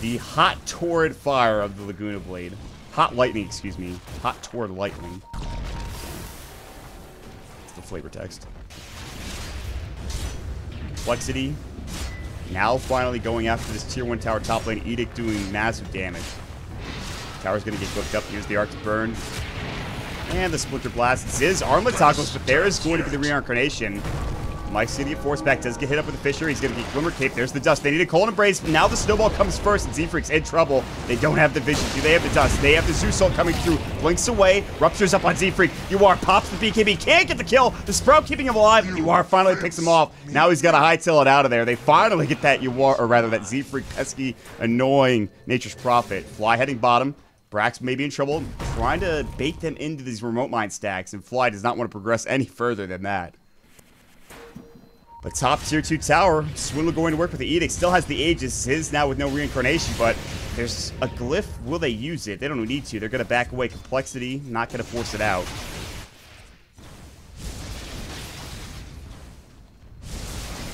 The Hot Torrid Fire of the Laguna Blade. Hot Lightning, excuse me. Hot Torrid Lightning. It's the flavor text. Complexity. Now finally going after this Tier 1 tower top lane. Edict doing massive damage. Tower's going to get booked up. Here's the Arctic Burn. And the Splinter Blast. Ziz Armlet Toggles, but there is going to be the reincarnation. Mike's gonna get forced back. Does get hit up with the Fisher. He's gonna get Glimmer Cape. There's the dust. They need a Cold Embrace. Now the Snowball comes first, and Z-Freak's in trouble. They don't have the vision. Do they have the dust? They have the Zeus Ult coming through. Blinks away. Ruptures up on Z-Freak. UR pops the BKB. Can't get the kill. The Sprout keeping him alive. UR finally picks him off. Now he's got to hightail it out of there. They finally get that UR, or rather that Z-Freak pesky, annoying Nature's Prophet. Fly heading bottom. Brax may be in trouble, trying to bait them into these remote mine stacks, and Fly does not want to progress any further than that. But top tier 2 tower, Swindle going to work with the Edict, still has the Aegis, his now with no reincarnation, but there's a glyph. Will they use it? They don't need to. They're going to back away. Complexity, not going to force it out.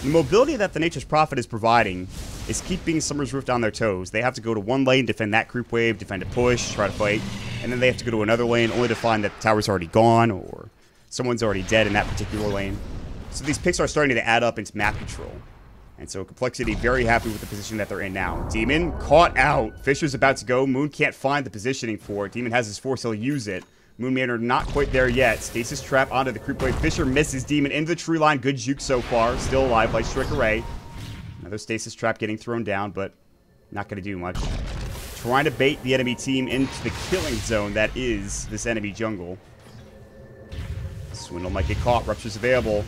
The mobility that the Nature's Prophet is providing is keeping Summer's Rift on their toes. They have to go to one lane, defend that creep wave, defend a push, try to fight, and then they have to go to another lane only to find that the tower's already gone or someone's already dead in that particular lane. So these picks are starting to add up into map control. And so Complexity very happy with the position that they're in now. Demon caught out. Fisher's about to go. Moon can't find the positioning for it. Demon has his force, he'll use it. Moon Manor not quite there yet. Stasis trap onto the creep wave. Fisher misses Demon into the tree line. Good juke so far. Still alive by Strike Array. Another stasis trap getting thrown down, but not going to do much. Trying to bait the enemy team into the killing zone that is this enemy jungle. Swindle might get caught. Rupture's available.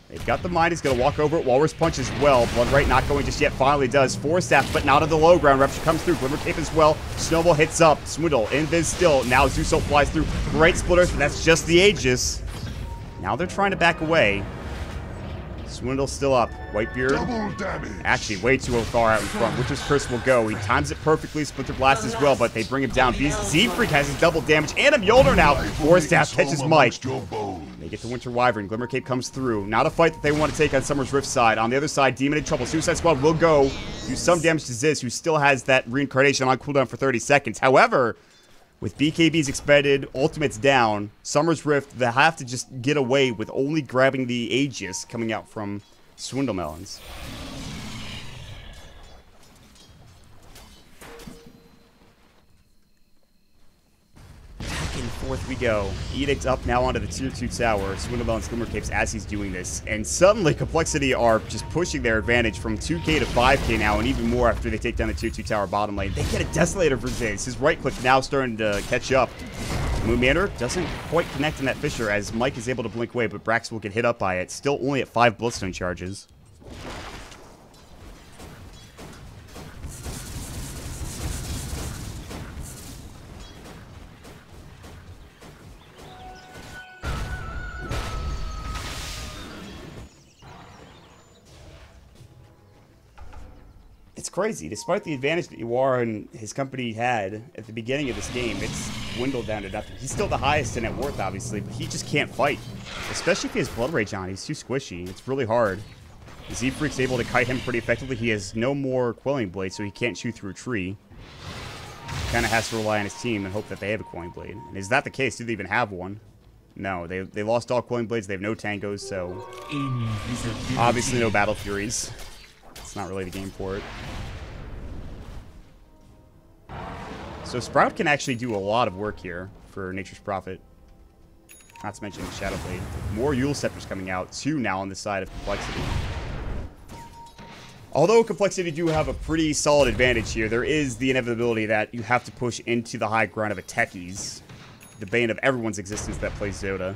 They've got the mine. He's going to walk over it. Walrus punch as well. Bloodright not going just yet. Finally does. Force staff, but not on the low ground. Rupture comes through. Glimmer Cape as well. Snowball hits up. Swindle invis still. Now Zeus Ult flies through. Great splitters, but that's just the Aegis. Now they're trying to back away. Swindle still up. Whitebeard actually way too far out in front. Witcher's Curse will go. He times it perfectly. Splinter Blast as well, but they bring him down. Z-Freak has his double damage. And a Mjolnir now. Force Staff catches Mike. They get the Winter Wyvern. Glimmer Cape comes through. Not a fight that they want to take on Summer's Rift side. On the other side, Demon in trouble. Suicide Squad will go. Do some damage to Ziz, who still has that reincarnation on cooldown for 30 seconds. However, with BKBs expended, ultimates down, Summer's Rift, they have to just get away with only grabbing the Aegis coming out from Swindle Melons. Back and forth we go. Edict up now onto the tier 2 tower. Swindle Melons Glimmer Capes as he's doing this. And suddenly Complexity are just pushing their advantage from 2k to 5k now, and even more after they take down the tier 2 tower bottom lane. They get a Desolator for Ziz. His right click now starting to catch up. Moon Manor doesn't quite connect in that Fisher as Mike is able to blink away, but Brax will get hit up by it. Still only at 5 Bloodstone charges. It's crazy. Despite the advantage that UR and his company had at the beginning of this game, it's dwindled down to nothing. He's still the highest in net worth, obviously, but he just can't fight. Especially if he has Blood Rage on. He's too squishy. It's really hard. Z-Freak's able to kite him pretty effectively. He has no more Quelling Blade, so he can't shoot through a tree. Kind of has to rely on his team and hope that they have a Quelling Blade. And is that the case? Do they even have one? No, they lost all Quelling Blades. They have no Tangos, so obviously no Battle Furies. It's not really the game for it. So Sprout can actually do a lot of work here for Nature's Prophet. Not to mention Shadow Blade. More Yule Scepters coming out, 2 now on the side of Complexity. Although Complexity do have a pretty solid advantage here, there is the inevitability that you have to push into the high ground of a Techies, the bane of everyone's existence that plays Dota.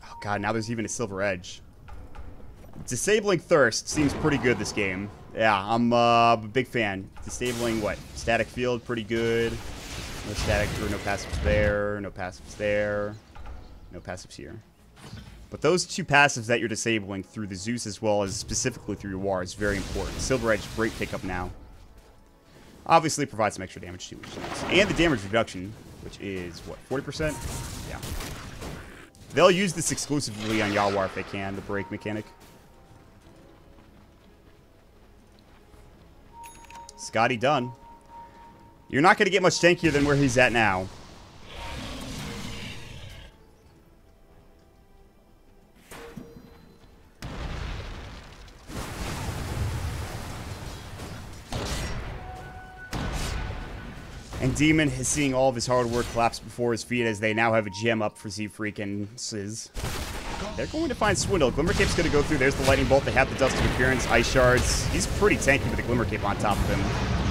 Oh god, now there's even a Silver Edge. Disabling Thirst seems pretty good this game. Yeah, I'm a big fan. Disabling what? Static Field, pretty good. No static, or no passives there, no passives there, no passives here. But those 2 passives that you're disabling through the Zeus as well as specifically through your War is very important. Silver Edge, great pickup now. Obviously provides some extra damage too, which is nice. And the damage reduction, which is, what, 40%? Yeah. They'll use this exclusively on Yawar if they can, the break mechanic. Scotty done. You're not going to get much tankier than where he's at now. And Demon is seeing all of his hard work collapse before his feet as they now have a gem up for Z-Freak and Sizz. They're going to find Swindle. Glimmer Cape's going to go through. There's the Lightning Bolt. They have the Dust of Appearance, Ice Shards. He's pretty tanky with the Glimmer Cape on top of him.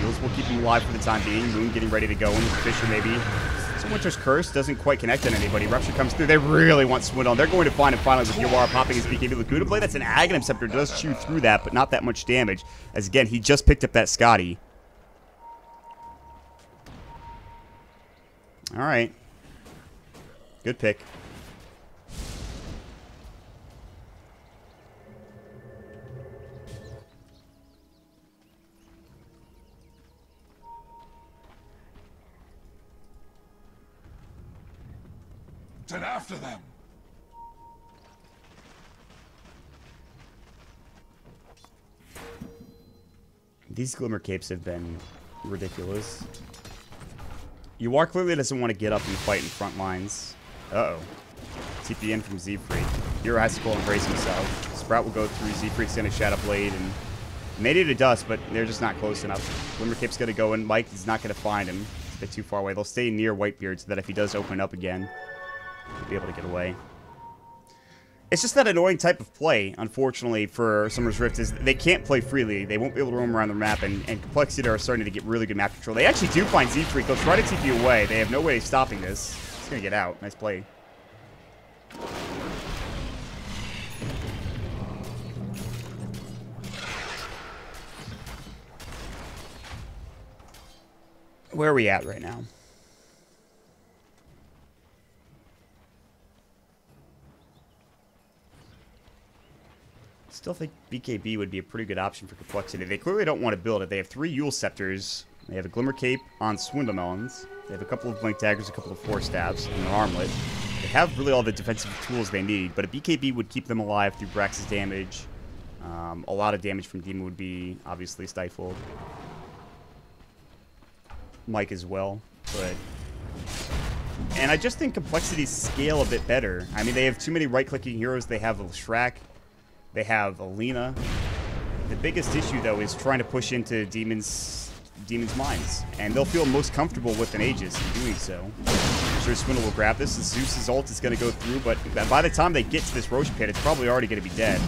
Heals will keep him alive for the time being. Moon getting ready to go in with Fisher maybe. So Winter's Curse doesn't quite connect on anybody. Rupture comes through. They really want Swindle. They're going to find him finally with Yawar popping his BKB. Laguna Blade, that's an Aghanim Scepter. Does chew through that, but not that much damage. As again, he just picked up that Scotty. Alright. Good pick. And after them. These Glimmer Capes have been ridiculous. Yawar clearly doesn't want to get up and fight in front lines. Uh-oh. TP in from Z-Freak. Hero has to go and brace himself. Sprout will go through. Z-Freak's going to Shadow Blade and made it a dust, but they're just not close enough. Glimmer Cape's going to go in. Mike is not going to find him. It's a bit too far away. They'll stay near Whitebeard so that if he does open up again, he'll be able to get away. It's just that annoying type of play, unfortunately, for Summer's Rift, is they can't play freely. They won't be able to roam around the map, and Complexity are starting to get really good map control. They actually do find Z-Freak. They'll try to TP away. They have no way of stopping this. It's going to get out. Nice play. Where are we at right now? Still think BKB would be a pretty good option for Complexity. They clearly don't want to build it. They have 3 Yule Scepters. They have a Glimmer Cape on Swindlemelons. They have a couple of Blink Daggers, a couple of Force Stabs, and an Armlet. They have really all the defensive tools they need, but a BKB would keep them alive through Brax's damage. A lot of damage from Demon would be obviously stifled. Mike as well, but... And I just think Complexities scale a bit better. I mean, they have too many right-clicking heroes. They have a Shrek. They have Alina. The biggest issue, though, is trying to push into Demon's minds. And they'll feel most comfortable with an Aegis in doing so. I'm sure Swindle will grab this. Zeus's ult is going to go through, but by the time they get to this Roche Pit, it's probably already going to be dead.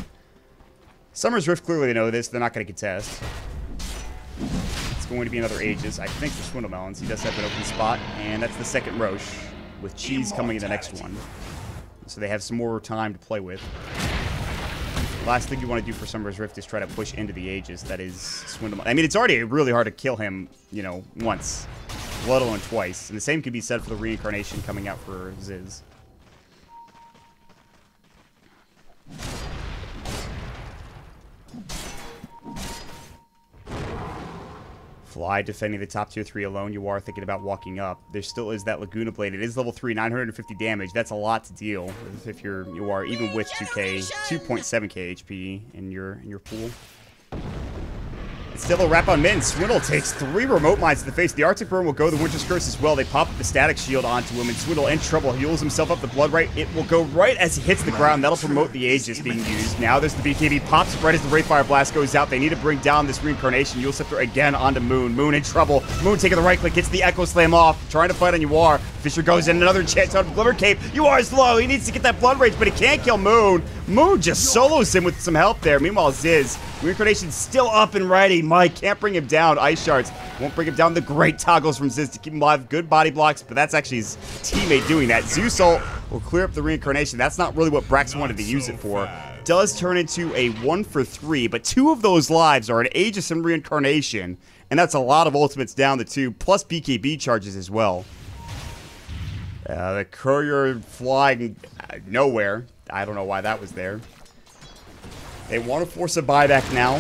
Summer's Rift, clearly they know this. They're not going to contest. It's going to be another Aegis, I think, for Swindlemelons. He does have an open spot, and that's the second Roche, with Cheese coming in the next one. So they have some more time to play with. Last thing you want to do for Summer's Rift is try to push into the Aegis. That is Swindle. I mean, it's already really hard to kill him, you know, once, let alone twice. And the same could be said for the Reincarnation coming out for Ziz. Fly defending the top tier 3 alone. You are thinking about walking up. There still is that Laguna Blade. It is level 3, 950 damage. That's a lot to deal with if you are even with 2.7k HP in your pool. It's still a wrap on mid. Swindle takes 3 remote mines to the face. The Arctic Burn will go. The Winter's Curse as well. They pop up the Static Shield onto him, and Swindle in trouble. Heals himself up the Blood Right. It will go right as he hits the ground. That'll promote the Aegis being used. Now there's the BKB. Pops right as the Wraithfire Blast goes out. They need to bring down this Reincarnation. Yule Scepter again onto Moon. Moon in trouble. Moon taking the right click. Hits the Echo Slam off. Trying to fight on Yawar. Fisher goes in. Another chance on Glimmer Cape. Yawar is low. He needs to get that Blood Rage, but he can't kill Moon. Moon just solos him with some help there. Meanwhile, Ziz. Reincarnation's still up and ready. Mike can't bring him down. Ice Shards won't bring him down. The great toggles from Ziz to keep him alive. Good body blocks, but that's actually his teammate doing that. Zeus ult will clear up the Reincarnation. That's not really what Brax wanted to use it for. Does turn into a 1 for 3, but 2 of those lives are an Aegis and Reincarnation, and that's a lot of ultimates down to 2, plus BKB charges as well. The courier flying nowhere. I don't know why that was there. They want to force a buyback now.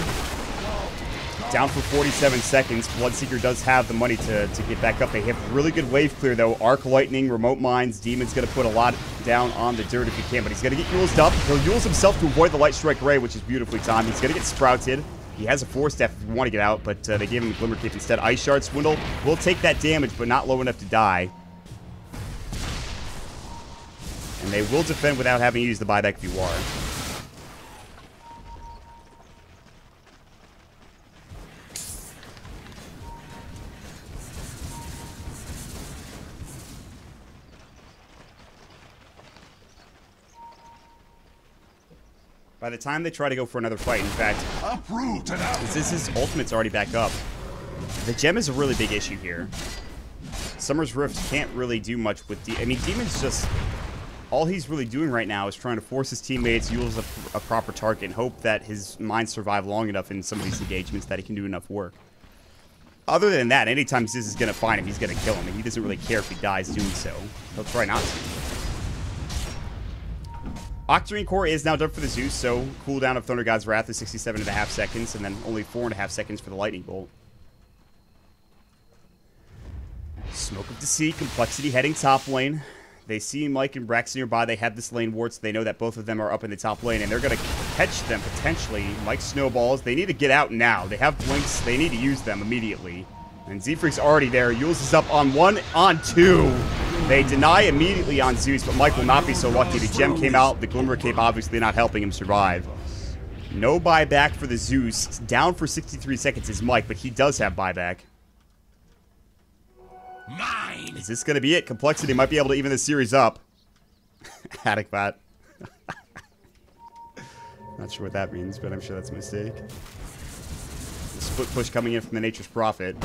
Down for 47 seconds. Bloodseeker does have the money to get back up. They have really good wave clear, though. Arc Lightning, Remote Mines. Demon's going to put a lot down on the dirt if he can, but he's going to get Yule's up. He'll Yule's himself to avoid the Light Strike Ray, which is beautifully timed. He's going to get Sprouted. He has a Force Staff if you want to get out, but they gave him a Glimmer Cape instead. Ice Shard Swindle will take that damage, but not low enough to die. And they will defend without having to use the buyback if you are. By the time they try to go for another fight, in fact, Uproot and out. his ultimate's already back up. The gem is a really big issue here. Summer's Rift can't really do much with I mean, Demon's just... All he's really doing right now is trying to force his teammates, use a proper target, and hope that his mines survive long enough in some of these engagements that he can do enough work. Other than that, anytime Ziz is going to find him, he's going to kill him, and he doesn't really care if he dies doing so. He'll try not to. Octarine Core is now done for the Zeus, so cooldown of Thunder God's Wrath is 67.5 seconds, and then only 4.5 seconds for the Lightning Bolt. Smoke of Deceit, Complexity heading top lane. They see Mike and Brax nearby. They have this lane ward, so they know that both of them are up in the top lane, and they're going to catch them, potentially. Mike snowballs. They need to get out now. They have blinks. They need to use them immediately. And Z-Freak's already there. Yules is up on 1, on 2. They deny immediately on Zeus, but Mike will not be so lucky. The gem came out. The Glimmer Cape obviously not helping him survive. No buyback for the Zeus. Down for 63 seconds is Mike, but he does have buyback. Mine. Is this going to be it? Complexity might be able to even this series up. Atticbat. Not sure what that means, but I'm sure that's a mistake. The split push coming in from the Nature's Prophet.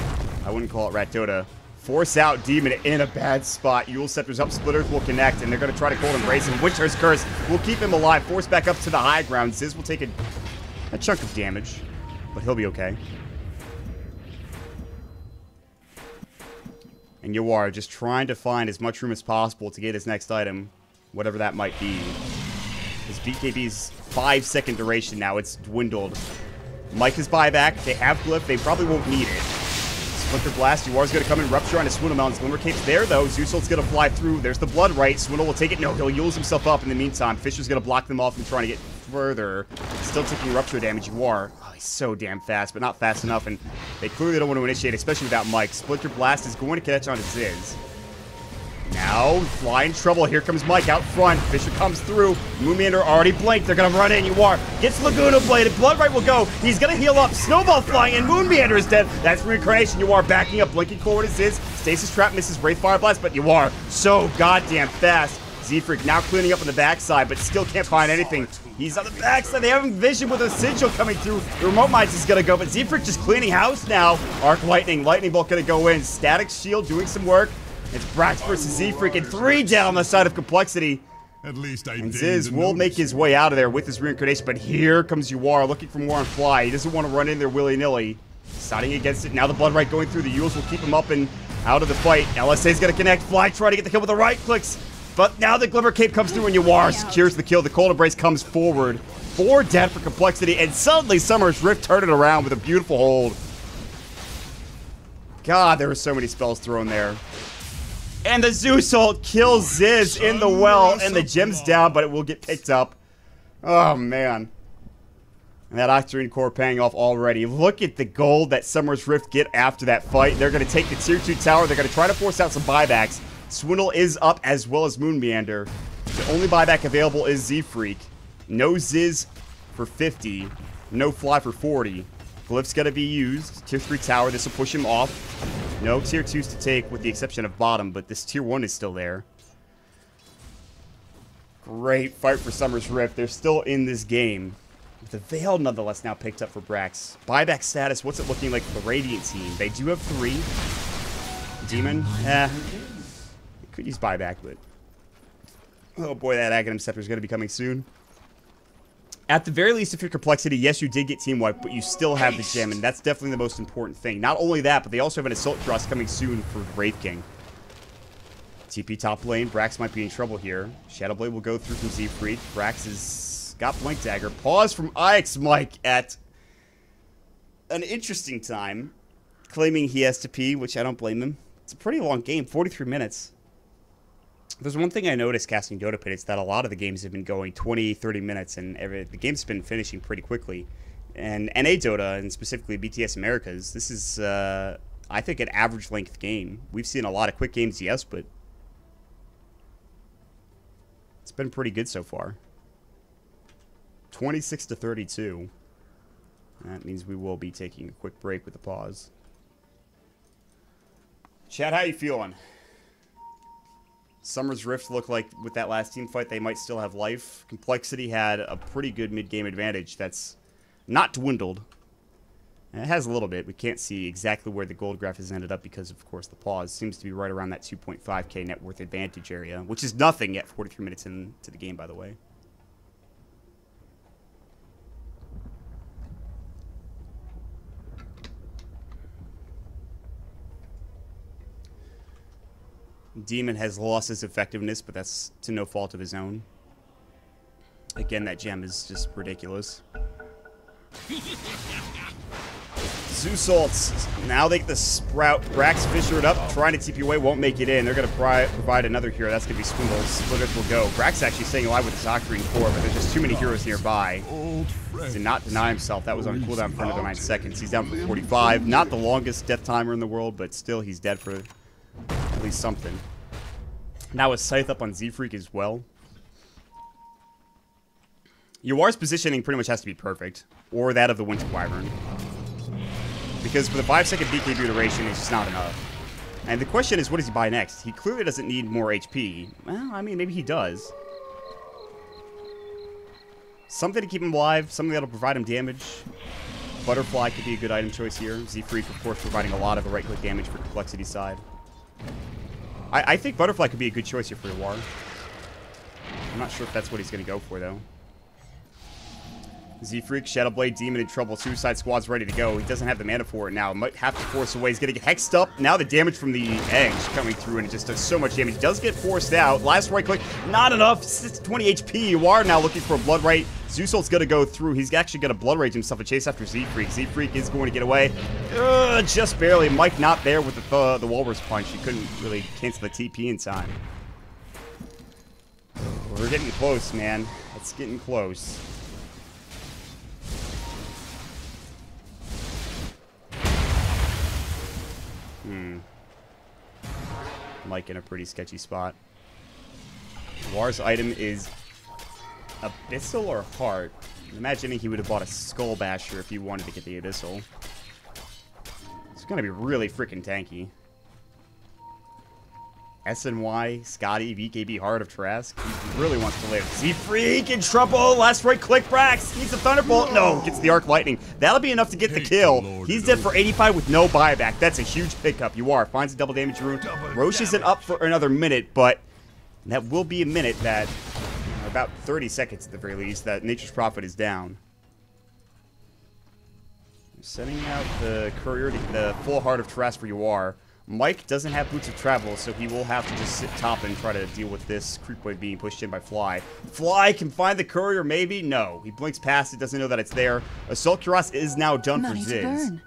I wouldn't call it Rat Dota. Force out Demon in a bad spot. Yule Scepter's up, Splitters will connect, and they're going to try to Cold Embrace him. Winter's Curse will keep him alive. Force back up to the high ground. Ziz will take a chunk of damage, but he'll be okay. And Yawar just trying to find as much room as possible to get his next item, whatever that might be. His BKB's 5-second duration now, it's dwindled. Mike is buyback. They have Glyph. They probably won't need it. Splinter Blast. Yawar's going to come in. Rupture on his Swindle Mountains. Glimmer Cape's there, though. Zeusol's going to fly through. There's the Blood Right. Swindle will take it. No, he'll use himself up in the meantime. Fisher's going to block them off and trying to get further. Still taking Rupture damage. Yawar. Oh, he's so damn fast, but not fast enough. And they clearly don't want to initiate, especially without Mike. Splinter Blast is going to catch on to Ziz. Now, fly in trouble. Here comes Mike out front. Fisher comes through. Moonmeander already blinked. They're going to run in. Yawar gets Laguna bladed. Bloodright will go. He's going to heal up. Snowball flying in. Moonmeander is dead. That's Reincarnation. Yawar backing up. Blinking forward is Ziz. Stasis Trap misses Wraith Fire Blast, but Yawar so goddamn fast. Z-Freak now cleaning up on the backside, but still can't find anything. He's on the backside. They have him vision with a sigil coming through. The Remote Mines is going to go, but Z-Freak just cleaning house now. Arc Lightning. Lightning Bolt going to go in. Static Shield doing some work. It's Brax versus Z-Freak, and 3 down on the side of Complexity. At least I And Ziz will make his way out of there with his Reincarnation, but here comes Yawar looking for more on Fly. He doesn't want to run in there willy-nilly. Siding against it. Now the Blood Right going through. The Yules will keep him up and out of the fight. LSA's going to connect. Fly trying to get the kill with the right clicks. But now the Glimmer Cape comes through and Yawar secures the kill. The Cold Embrace comes forward. 4 dead for Complexity, and suddenly Summer's Rift turned it around with a beautiful hold. God, there were so many spells thrown there. And the Zeus ult kills Ziz in the well, and the gem's down, but it will get picked up. Oh, man. And that Octarine Core paying off already. Look at the gold that Summer's Rift get after that fight. They're going to take the Tier 2 tower. They're going to try to force out some buybacks. Swindle is up as well as Moonmeander. The only buyback available is Z-Freak. No Ziz for 50. No Fly for 40. Glyph's got to be used. Tier 3 tower. This will push him off. No Tier 2s to take with the exception of bottom, but this Tier 1 is still there. Great fight for Summer's Rift. They're still in this game. The Veil nonetheless now picked up for Brax. Buyback status, what's it looking like for the Radiant team? They do have 3. Demon, could use buyback, but oh boy, that Aghanim Scepter is going to be coming soon. At the very least, if you're Complexity, yes, you did get team wipe, but you still have the gem, and that's definitely the most important thing. Not only that, but they also have an Assault Thrust coming soon for Wraith King. TP top lane, Brax might be in trouble here. Shadowblade will go through from Z-Freak. Brax has got Blink Dagger. Pause from IX Mike at an interesting time, claiming he has to pee, which I don't blame him. It's a pretty long game, 43 minutes. There's one thing I noticed casting Dota Pit, it's that a lot of the games have been going 20, 30 minutes, and the game's been finishing pretty quickly. And NA Dota, and specifically BTS Americas, this is, I think, an average length game. We've seen a lot of quick games, yes, but it's been pretty good so far. 26 to 32. That means we will be taking a quick break with a pause. Chad, how you feeling? Summer's Rift looked like with that last team fight, they might still have life. Complexity had a pretty good mid-game advantage that's not dwindled. And it has a little bit. We can't see exactly where the gold graph has ended up because, of course, the pause seems to be right around that 2.5k net worth advantage area, which is nothing yet 43 minutes into the game, by the way. Demon has lost his effectiveness, but that's to no fault of his own. Again, that gem is just ridiculous. Zeusalts. Now they get the Sprout. Brax fissured up, trying to TP away, won't make it in. They're going to provide another hero. That's going to be Swindle. Split Earth will go. Brax actually staying alive with his Octarine core, but there's just too many heroes nearby. He did not deny himself. That was on cooldown for another 9 seconds. He's down for 45. Not the longest death timer in the world, but still he's dead for at least something. Now a Scythe up on Z-Freak as well. Yuar's positioning pretty much has to be perfect, or that of the Winter Wyvern. Because for the 5-second BKB duration, it's just not enough. And the question is, what does he buy next? He clearly doesn't need more HP. Well, I mean, maybe he does. Something to keep him alive, something that'll provide him damage. Butterfly could be a good item choice here. Z-Freak, of course, providing a lot of the right-click damage for Complexity side. I think Butterfly could be a good choice here for Yuar. I'm not sure if that's what he's going to go for, though. Z-Freak, Shadowblade, Demon in trouble. Suicide Squad's ready to go. He doesn't have the mana for it now. Might have to force away. He's going to get hexed up. Now the damage from the edge coming through, and it just does so much damage. He does get forced out. Last right click, not enough. 20 HP. You are now looking for a Blood Right. Zeusalt's going to go through. He's actually going to Blood Rage himself and chase after Z-Freak. Z-Freak is going to get away. Just barely. Mike not there with the Walrus Punch. He couldn't really cancel the TP in time. We're getting close, man. It's getting close. Mike in a pretty sketchy spot. War's item is Abyssal or Heart. I'm imagining he would have bought a Skull Basher if he wanted to get the Abyssal. It's going to be really freaking tanky. SNY, Scotty, VKB, Heart of Trask. He really wants to live. Z-Freak in trouble. Last right click, Brax. Needs a Thunderbolt. No, gets the Arc Lightning. That'll be enough to get the kill. He's dead for 85 with no buyback. That's a huge pickup. Yuar finds a double damage rune. Roche isn't up for another minute, but that will be a minute that, about 30 seconds at the very least, that Nature's Prophet is down. Sending out the Courier to the full Heart of Trask for Yuar. Mike doesn't have Boots of Travel, so he will have to just sit top and try to deal with this Creepwave being pushed in by Fly. Fly can find the Courier, maybe? No. He blinks past it, doesn't know that it's there. Assault Cuirass is now done for Ziggs.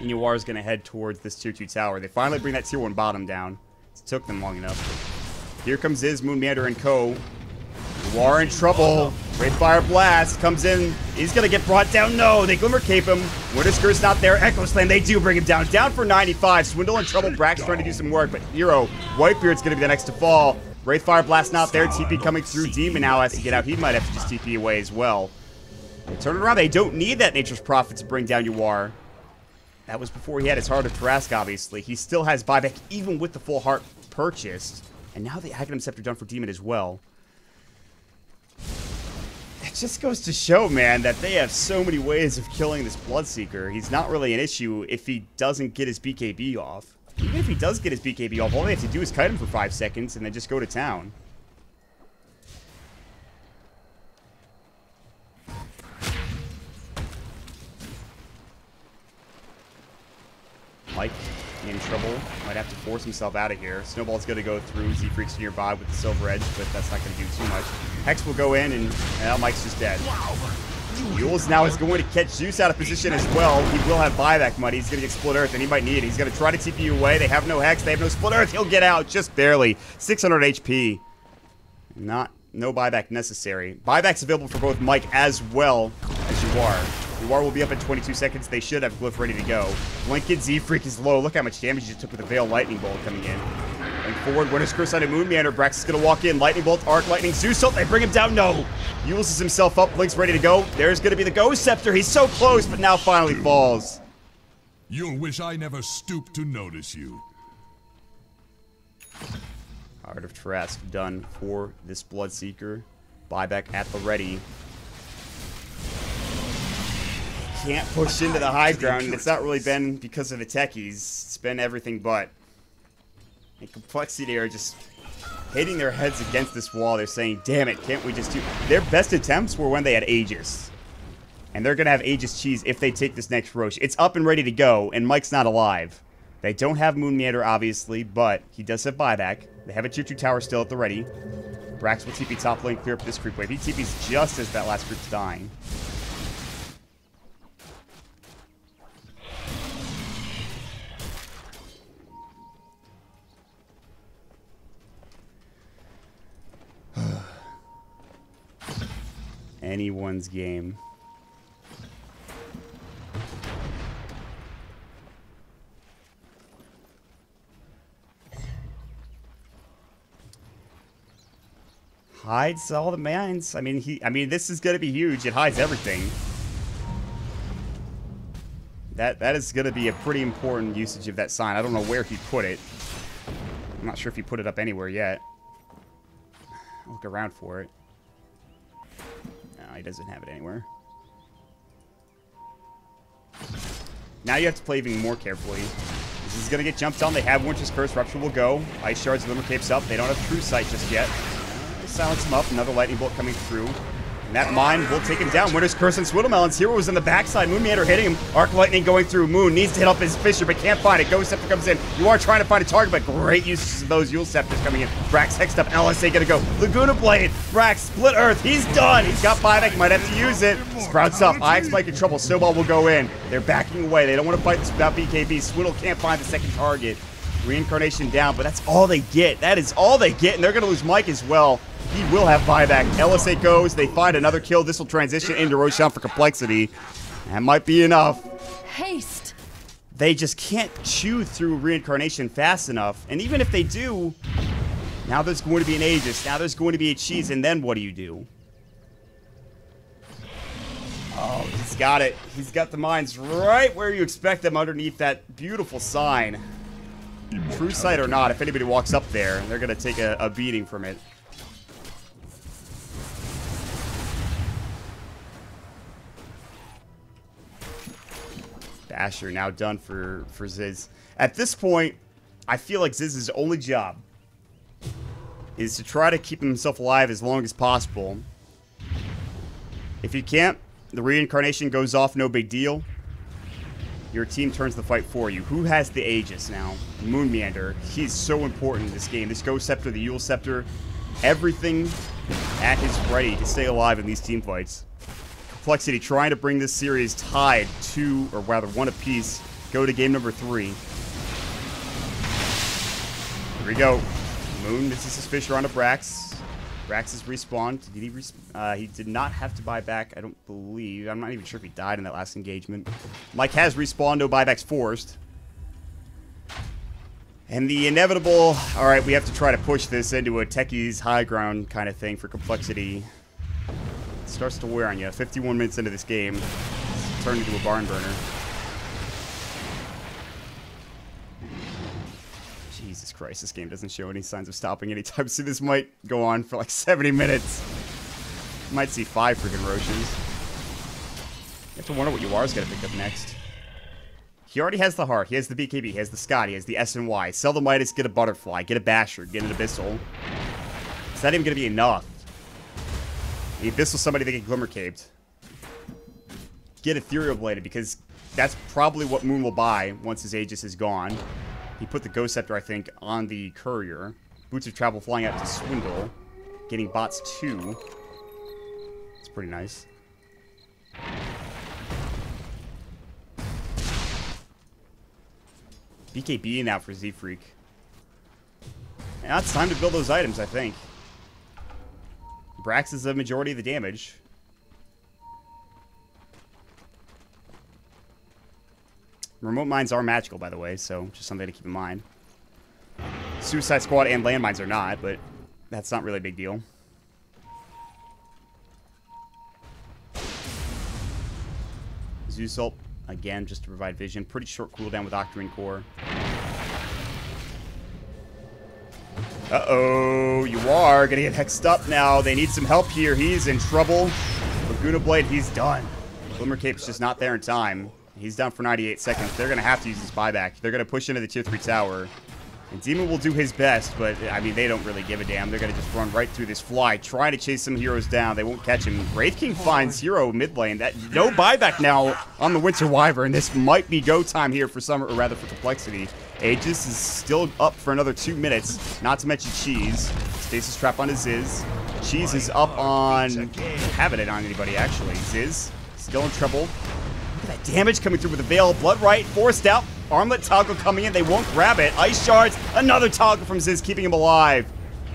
And Yuar's going to head towards this Tier 2 tower. They finally bring that Tier 1 bottom down. It took them long enough. Here comes Iz, Moon Meander, and Co. Yuar in trouble. Wraithfire Blast comes in. He's going to get brought down. No, they Glimmer Cape him. Winterskirt's not there. Echo Slam, they do bring him down. Down for 95. Swindle in trouble. Brax trying to do some work, but Hero, Whitebeard's going to be the next to fall. Wraithfire Blast not there. TP coming through. Demon now has to get out. He might have to just TP away as well. They turn it around. They don't need that Nature's Prophet to bring down Yuar. That was before he had his Heart of Trask, obviously. He still has buyback even with the full heart purchased. And now the Aghanim Scepter done for Demon as well. It just goes to show, man, that they have so many ways of killing this Bloodseeker. He's not really an issue if he doesn't get his BKB off. Even if he does get his BKB off, all they have to do is kite him for 5 seconds and then just go to town. Mike in trouble. Might have to force himself out of here. Snowball's going to go through. Z-Freak's nearby with the Silver Edge, but that's not going to do too much. Hex will go in, and now Mike's just dead. Yules now is going to catch Zeus out of position as well. He will have buyback money. He's going to get Split Earth, and he might need it. He's going to try to TP away. They have no Hex. They have no Split Earth. He'll get out just barely. 600 HP. No buyback necessary. Buyback's available for both Mike as well as Yuar. Yuar will be up in 22 seconds. They should have Glyph ready to go. Blinken Z-Freak is low. Look how much damage he just took with the Veil Lightning Bolt coming in. Going forward, Winter's Curse on a Moon Meander. Brax is going to walk in. Lightning Bolt, Arc Lightning, Zeusalt. They bring him down. No. Uses himself up. Blink's ready to go. There's going to be the Ghost Scepter. He's so close, but now finally falls. You'll wish I never stooped to notice you. Heart of Trask done for this Bloodseeker. Buyback at the ready. Can't push into the high ground, and it's not really been because of the techies. It's been everything but. And Complexity are just hitting their heads against this wall. They're saying, damn it, can't we just do... Their best attempts were when they had Aegis. And they're going to have Aegis cheese if they take this next Roche. It's up and ready to go, and Mike's not alive. They don't have Moon Meander, obviously, but he does have buyback. They have a Choo-Choo Tower still at the ready. Brax will TP top lane, clear up this creep wave. He TP's just as that last creep's dying. Anyone's game. Hides all the mines. I mean, this is gonna be huge. It hides everything. That is gonna be a pretty important usage of that sign. I don't know where he put it. I'm not sure if he put it up anywhere yet. I'll look around for it. No, he doesn't have it anywhere. Now you have to play even more carefully. This is gonna get jumped on. They have Winter's Curse. Rupture will go. Ice Shards, Limber Capes up. They don't have True Sight just yet. They silence him up. Another Lightning Bolt coming through. And that mine will take him down. Winter's Curse and Swiddlemelons. Hero was in the backside. Moon Meander hitting him. Arc Lightning going through. Moon needs to hit up his Fisher, but can't find it. Ghost Scepter comes in. You are trying to find a target, but great uses of those Yule Scepters coming in. Brax hexed up. LSA gonna go. Laguna Blade. Brax split Earth. He's done. He's got buyback. Might have to use it. Sprouts up. IX Spike in trouble. Snowball will go in. They're backing away. They don't want to fight this without BKB. Swiddle can't find the second target. Reincarnation down, but that's all they get. That is all they get, and they're going to lose Mike as well. He will have buyback. LSA goes. They find another kill. This will transition into Roshan for Complexity. That might be enough. Haste. They just can't chew through Reincarnation fast enough. And even if they do, now there's going to be an Aegis. Now there's going to be a cheese, and then what do you do? Oh, he's got it. He's got the mines right where you expect them underneath that beautiful sign. True Sight or not, if anybody walks up there, they're going to take a beating from it. Basher now done for Ziz. At this point, I feel like Ziz's only job is to try to keep himself alive as long as possible. If he can't, the Reincarnation goes off, no big deal. Your team turns the fight for you. Who has the Aegis now? Moon Meander. He's so important in this game. This Ghost Scepter, the Yule Scepter, everything at his ready to stay alive in these team fights. Complexity trying to bring this series tied to, or rather one apiece, go to game number 3. Here we go. Moon misses his Fisher onto Brax. Brax is respawned. Did he he did not have to buy back, I don't believe. I'm not even sure if he died in that last engagement. Mike has respawned, no buybacks forced. And the inevitable, alright, we have to try to push this into a techies high ground kind of thing for Complexity. It starts to wear on you. 51 minutes into this game, it's turned into a barn burner. Jesus Christ, this game doesn't show any signs of stopping anytime soon. This might go on for like 70 minutes. Might see 5 freaking Roches. You have to wonder what Yuar's going to pick up next. He already has the Heart. He has the BKB. He has the Scott. He has the SNY. Sell the Midas, get a Butterfly. Get a Basher. Get an Abyssal. It's not even going to be enough. The Abyssal somebody that get Glimmer Caped. Get Ethereal Bladed, because that's probably what Moon will buy once his Aegis is gone. He put the Ghost Scepter, I think, on the Courier. Boots of Travel flying out to Swindle. Getting bots 2. It's pretty nice. BKB now for Z-Freak. Now it's time to build those items, I think. Brax is the majority of the damage. Remote mines are magical, by the way, so just something to keep in mind. Suicide Squad and landmines are not, but that's not really a big deal. Zeusult, again, just to provide vision. Pretty short cooldown with Octarine Core. Uh-oh, you are gonna get hexed up now. They need some help here. He's in trouble. Laguna Blade, he's done. Glimmer Cape's just not there in time. He's down for 98 seconds. They're gonna have to use this buyback. They're gonna push into the tier 3 tower. And Demon will do his best, but, I mean, they don't really give a damn. They're going to just run right through this fly, trying to chase some heroes down. They won't catch him. Wraith King finds hero mid lane. No buyback now on the Winter Wyvern. This might be go time here for Summer, or rather for Complexity. Aegis is still up for another 2 minutes, not to mention Cheese. Stasis Trap on his Ziz. Cheese is up on... haven't it on anybody, actually. Ziz, still in trouble. Look at that damage coming through with the Veil. Blood Right, forced out. Armlet toggle coming in. They won't grab it. Ice Shards. Another toggle from Ziz, keeping him alive.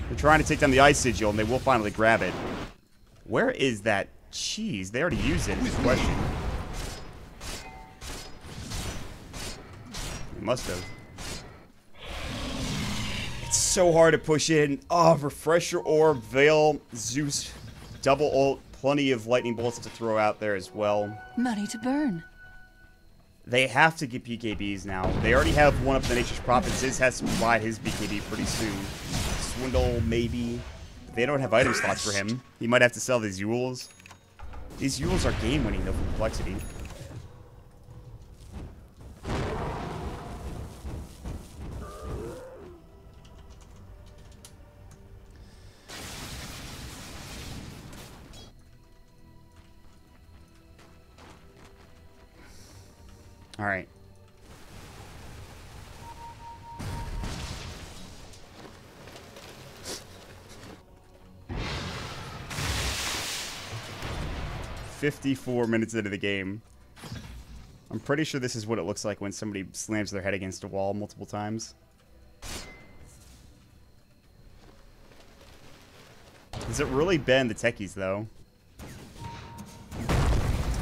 They're trying to take down the Ice Sigil, and they will finally grab it. Where is that Cheese? They already used it. Is the question. They must have. It's so hard to push in. Oh, Refresher Orb, Veil, Zeus, double ult. Plenty of lightning bolts to throw out there as well. Money to burn. They have to get BKBs now. They already have one up in the Nature's Prophet. Ziz has to provide his BKB pretty soon. Swindle, maybe. They don't have item slots for him. He might have to sell these Yules. These Yules are game-winning, though, for Complexity. All right. "54 minutes into the game. I'm pretty sure this is what it looks like when somebody slams their head against a wall multiple times. Has it really been the techies, though?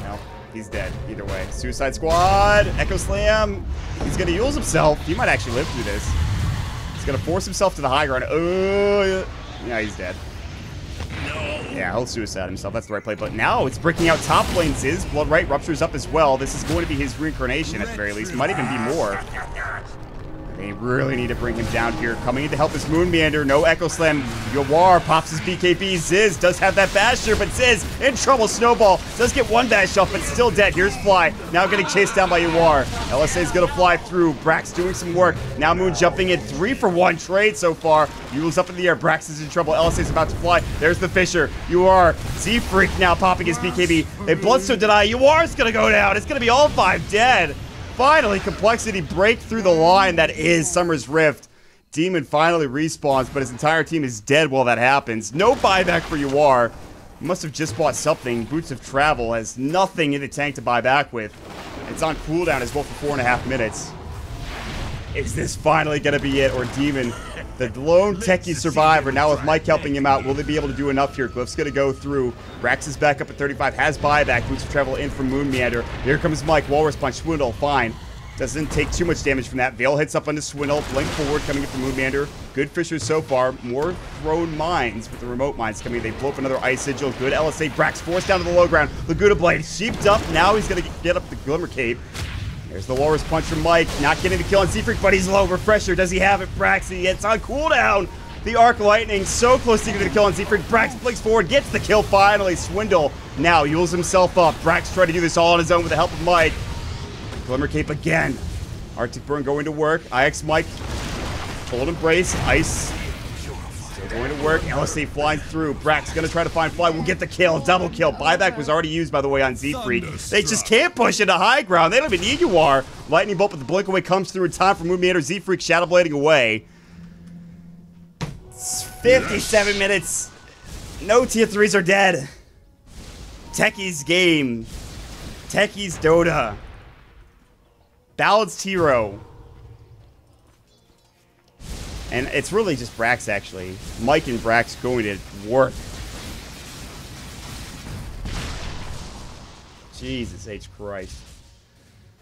No. He's dead, either way. Suicide Squad, Echo Slam. He's gonna use himself. He might actually live through this. He's gonna force himself to the high ground. Oh, yeah, he's dead. Yeah, he'll suicide himself. That's the right play. But now it's breaking out top lane. Ziz, Blood Right ruptures up as well. This is going to be his reincarnation at the very least. It might even be more. They really need to bring him down here. Coming in to help his Moon Meander. No Echo Slam. Yawar pops his BKB. Ziz does have that Basher, but Ziz in trouble. Snowball does get one bash off, but still dead. Here's Fly. Now getting chased down by Yawar. LSA is going to fly through. Brax doing some work. Now Moon jumping in. 3-for-1 trade so far. Yule's up in the air. Brax is in trouble. LSA is about to fly. There's the Fisher. Yawar. Z-Freak now popping his BKB. They Bloodstone deny. Yawar's going to go down. It's going to be all 5 dead. Finally, Complexity break through the line that is Summer's Rift. Demon finally respawns, but his entire team is dead while that happens. No buyback for Yawar. Must have just bought something. Boots of Travel has nothing in the tank to buy back with. It's on cooldown as well for 4.5 minutes. Is this finally going to be it? Or Demon, the lone techie survivor, now with Mike helping him out, will they be able to do enough here? Glyph's going to go through. Rax is back up at 35, has buyback. Boots of Travel in from Moon Meander. Here comes Mike. Walrus Punch. Swindle, fine. Doesn't take too much damage from that. Veil hits up onto Swindle. Blink forward coming in from Moon Meander. Good Fishers so far. More thrown mines with the remote mines coming. They blow up another Ice Sigil. Good LSA. Brax forced down to the low ground. Laguna Blade sheeped up. Now he's going to get up the Glimmer Cape. There's the Walrus Punch from Mike. Not getting the kill on Z-Freak, but he's low. Refresher. Does he have it? Brax. It's on cooldown. The Arc Lightning so close to getting the kill on Z-Freak. Brax blinks forward. Gets the kill finally. Swindle now Yules himself up. Brax tried to do this all on his own with the help of Mike. Glimmer Cape again. Arctic Burn going to work. IX Mike. Cold Embrace. Ice. Still going to work. LSA flying through. Brax going to try to find Fly. Will get the kill. Double kill. Buyback was already used, by the way, on Z-Freak. They just can't push into high ground. They don't even need Yawar. Lightning Bolt, but the blink away comes through in time for Moon Meander. Z-Freak shadow blading away. It's 57 minutes. No tier 3s are dead. Techie's game. Techie's Dota. Balanced hero. And it's really just Brax, actually. Mike and Brax going to work. Jesus H. Christ.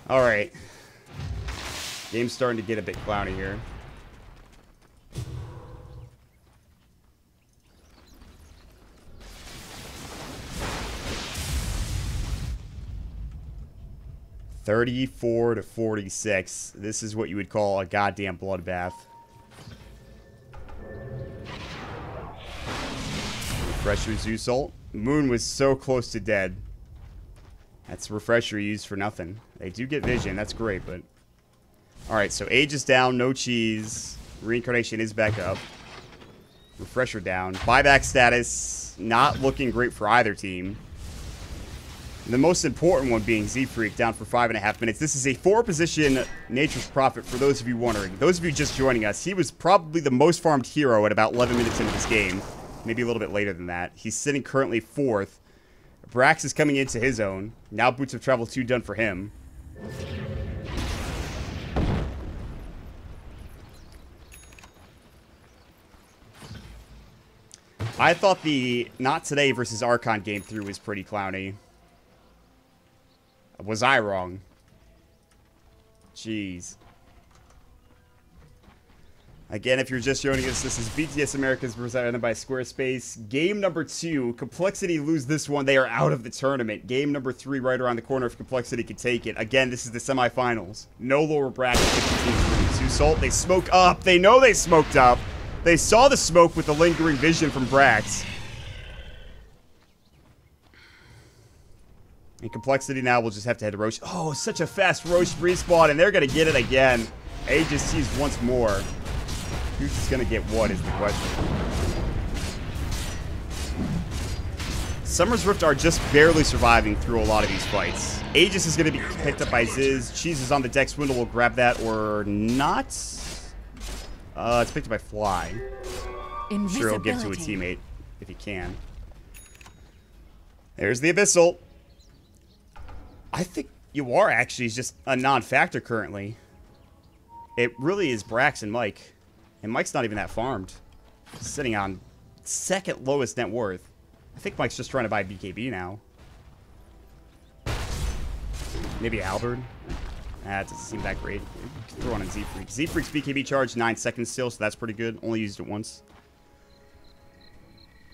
Alright. Game's starting to get a bit clowny here. $34-46. This is what you would call a goddamn bloodbath. Refresher Zeus ult. Moon was so close to dead. That's a refresher used for nothing. They do get vision. That's great, but... Alright, so Age is down. No cheese. Reincarnation is back up. Refresher down. Buyback status. Not looking great for either team. The most important one being Z-Freak, down for 5.5 minutes. This is a 4-position Nature's Prophet, for those of you wondering. Those of you just joining us, he was probably the most farmed hero at about 11 minutes into this game. Maybe a little bit later than that. He's sitting currently 4th. Brax is coming into his own. Now Boots of Travel 2 done for him. I thought the Not Today versus Archon game 3 was pretty clowny. Was I wrong? Jeez. Again, if you're just joining us, this is BTS Americas presented by Squarespace. Game number 2. Complexity lose this one. They are out of the tournament. Game number 3 right around the corner if Complexity can take it. Again, this is the semifinals. No lower bracket. 15 Salt. They smoke up. They know they smoked up. They saw the smoke with the lingering vision from Brax. And Complexity now will just have to head to Roche. Oh, such a fast Roche respawn, and they're going to get it again. Aegis sees once more. Who's just going to get what is the question. Summer's Rift are just barely surviving through a lot of these fights. Aegis is going to be picked up by Ziz. Cheese is on the deck. Swindle will grab that or not. It's picked up by Fly. I'm sure he'll give it to a teammate if he can. There's the Abyssal. I think you are actually just a non-factor currently. It really is Brax and Mike. And Mike's not even that farmed. He's sitting on second lowest net worth. I think Mike's just trying to buy BKB now. Maybe Albert. That doesn't seem that great. Throw on Z-Freak. Z-Freak's BKB charge, 9 seconds still, so that's pretty good. Only used it once.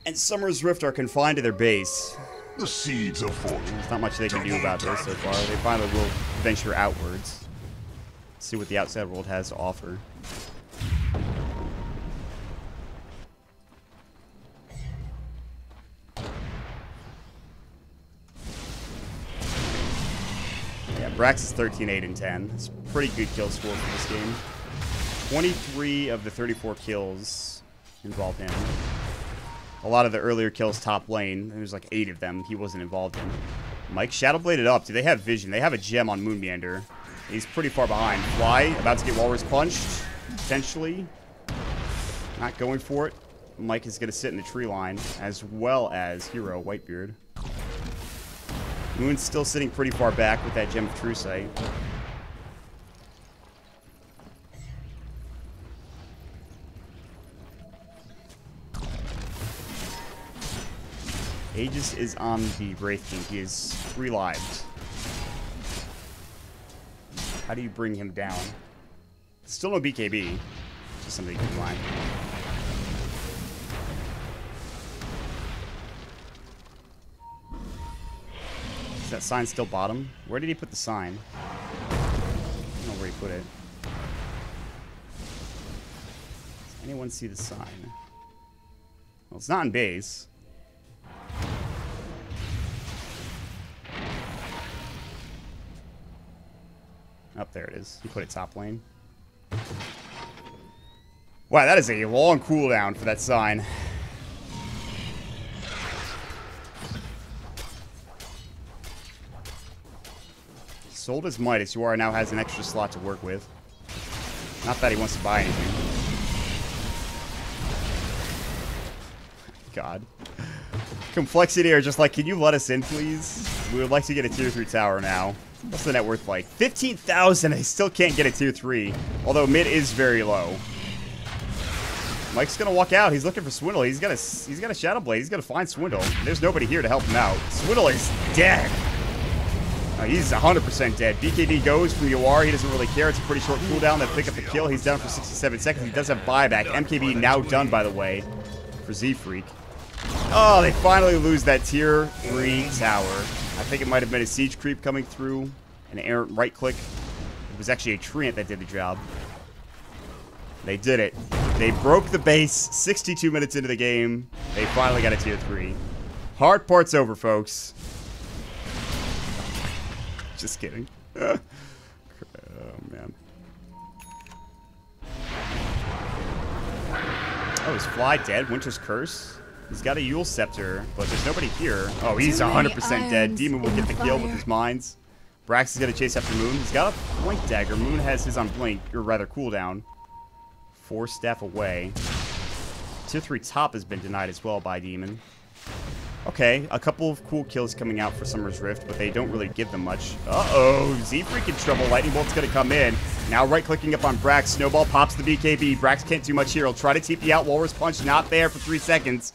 And Summer's Rift are confined to their base. The seeds of fortune. There's not much they can do about this so far. They finally will venture outwards. See what the outside world has to offer. Yeah, Brax is 13, 8, and 10. It's a pretty good kill score for this game. 23 of the 34 kills involved him. A lot of the earlier kills top lane, there's like 8 of them he wasn't involved in. Mike Shadowbladed up. Do they have vision? They have a gem on Moonmeander. He's pretty far behind. Fly, about to get Walrus punched. Potentially. Not going for it. Mike is going to sit in the tree line, as well as Hero, Whitebeard. Moon's still sitting pretty far back with that Gem of True Sight. Aegis is on the Wraith King. He is 3 lives. How do you bring him down? Still no BKB. Just something you can line. Is that sign still bottom? Where did he put the sign? I don't know where he put it. Does anyone see the sign? Well, it's not in base. Up there it is. He put it top lane. Wow, that is a long cooldown for that sign. Sold his Midas. Yuara now has an extra slot to work with. Not that he wants to buy anything. God. Complexity are just like, can you let us in, please? We would like to get a tier 3 tower now. What's the net worth like? 15,000. I still can't get a tier 3. Although mid is very low. Mike's gonna walk out. He's looking for Swindle. He's got a Shadow Blade. He's gonna find Swindle. There's nobody here to help him out. Swindle is dead. He's 100% dead. BKB goes from Yuar. He doesn't really care. It's a pretty short cooldown. They pick up the kill. He's down for 67 seconds. He does have buyback. MKB now done, by the way, for Z-Freak. Oh, they finally lose that tier 3 tower. I think it might have been a siege creep coming through. An errant right click. It was actually a treant that did the job. They did it. They broke the base 62 minutes into the game. They finally got a tier 3. Hard part's over, folks. Just kidding. Oh, man. Oh, is Fly dead? Winter's Curse? He's got a Yule Scepter, but there's nobody here. Oh, he's 100% dead. Demon will get the kill with his mines. Brax is going to chase after Moon. He's got a Blink Dagger. Moon has his on Blink, or rather cooldown. 4 staff away. Tier 3 top has been denied as well by Demon. Okay, a couple of cool kills coming out for Summer's Rift, but they don't really give them much. Uh-oh, Z-Freak in trouble. Lightning Bolt's going to come in. Now right-clicking up on Brax. Snowball pops the BKB. Brax can't do much here. He'll try to TP out. Walrus Punch not there for 3 seconds.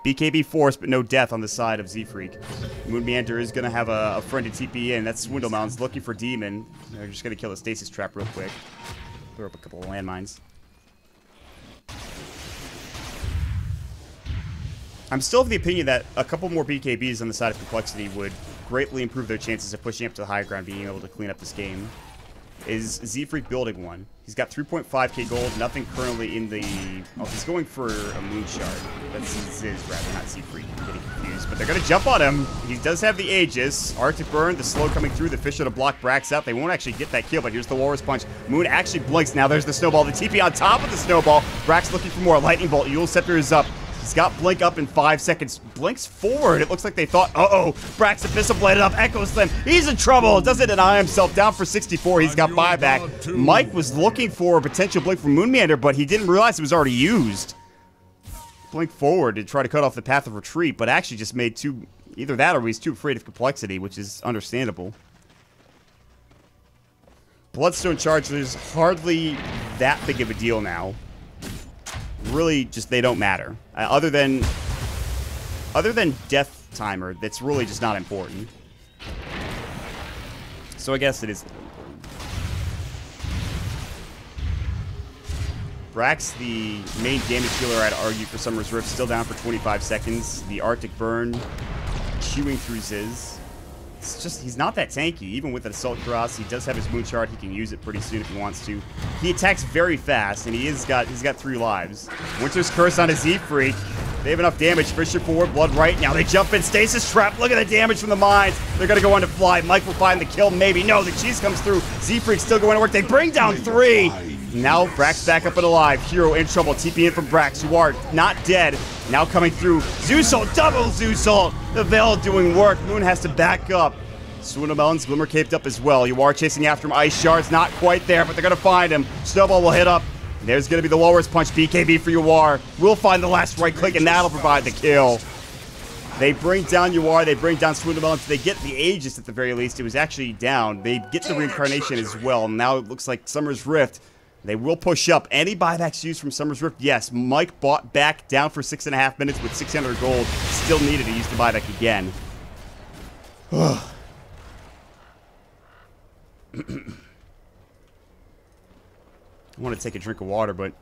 BKB force, but no death on the side of Z-Freak. Moon Meander is going to have a friend to TP in. That's Swindle Mounds looking for Demon. They're just going to kill the Stasis Trap real quick. Throw up a couple of landmines. I'm still of the opinion that a couple more BKBs on the side of Complexity would greatly improve their chances of pushing up to the high ground, being able to clean up this game. Is Z-Freak building one? He's got 3.5k gold, nothing currently in the... Oh, he's going for a Moon Shard. That's Ziz, rather, not Z-Freak. I'm getting confused. But they're going to jump on him. He does have the Aegis. Arctic Burn, the slow coming through. The Fisher to block Brax out. They won't actually get that kill, but here's the Walrus Punch. Moon actually blinks. Now there's the Snowball. The TP on top of the Snowball. Brax looking for more. Lightning Bolt. Yule Scepter is up. He's got Blink up in 5 seconds. Blinks forward. It looks like they thought, uh-oh, Brax Abyssal bladed up. Echo Slam. He's in trouble. Doesn't deny himself. Down for 64. He's got buyback. Mike was looking for a potential Blink from Moon Meander, but he didn't realize it was already used. Blink forward to try to cut off the path of retreat, but actually just made two... Either that or he's too afraid of Complexity, which is understandable. Bloodstone Chargers hardly that big of a deal now. Really, just they don't matter. Other than Death Timer, that's really just not important. So I guess it is. Brax, the main damage dealer, I'd argue, for Summer's Rift, still down for 25 seconds. The Arctic Burn chewing through Ziz. It's just, he's not that tanky. Even with an Assault Cross, he does have his Moon Shard. He can use it pretty soon if he wants to. He attacks very fast, and he's got 3 lives. Winter's Curse on his Z-Freak. They have enough damage. Fisher forward, Blood right. Now they jump in. Stasis Trap. Look at the damage from the mines. They're going to go on to Fly. Mike will find the kill, maybe. No, the cheese comes through. Z-Freak still going to work. They bring down 3. Now Brax back up and alive. Hero in trouble. TP in from Brax. You are not dead. Now coming through. Zeusalt. Double Zeusalt. The Veil doing work. Moon has to back up. Swindle Melons, Glimmer caped up as well. You are chasing after him. Ice Shard's not quite there, but they're going to find him. Snowball will hit up. There's going to be the Walrus Punch. BKB for Yuar. We'll find the last right click, and that'll provide the kill. They bring down Yuar. They bring down Swindle Melons. They get the Aegis at the very least. It was actually down. They get the Reincarnation as well. Now it looks like Summer's Rift. They will push up. Any buybacks used from Summer's Rift? Yes. Mike bought back down for 6.5 minutes with 600 gold. Still needed to use the buyback again. I want to take a drink of water, but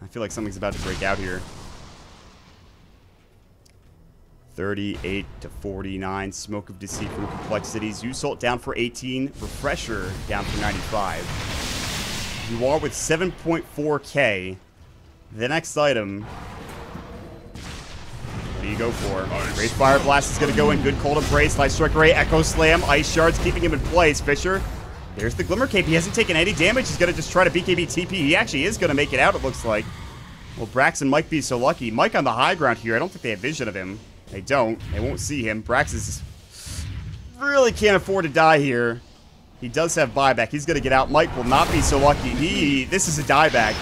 I feel like something's about to break out here. 38 to 49. Smoke of Deceit from Complexities. Zeusalt down for 18. Refresher down for 95. You are with 7.4k. The next item. What do you go for? Great Fire Blast is going to go in. Good Cold Embrace. Light Strike Ray. Echo Slam. Ice Shards keeping him in place. Fisher. There's the Glimmer Cape. He hasn't taken any damage. He's going to just try to BKB TP. He actually is going to make it out, it looks like. Will Brax and Mike be so lucky? Mike on the high ground here. I don't think they have vision of him. They don't. They won't see him. Brax is really can't afford to die here. He does have buyback. He's going to get out. Mike will not be so lucky. This is a dieback.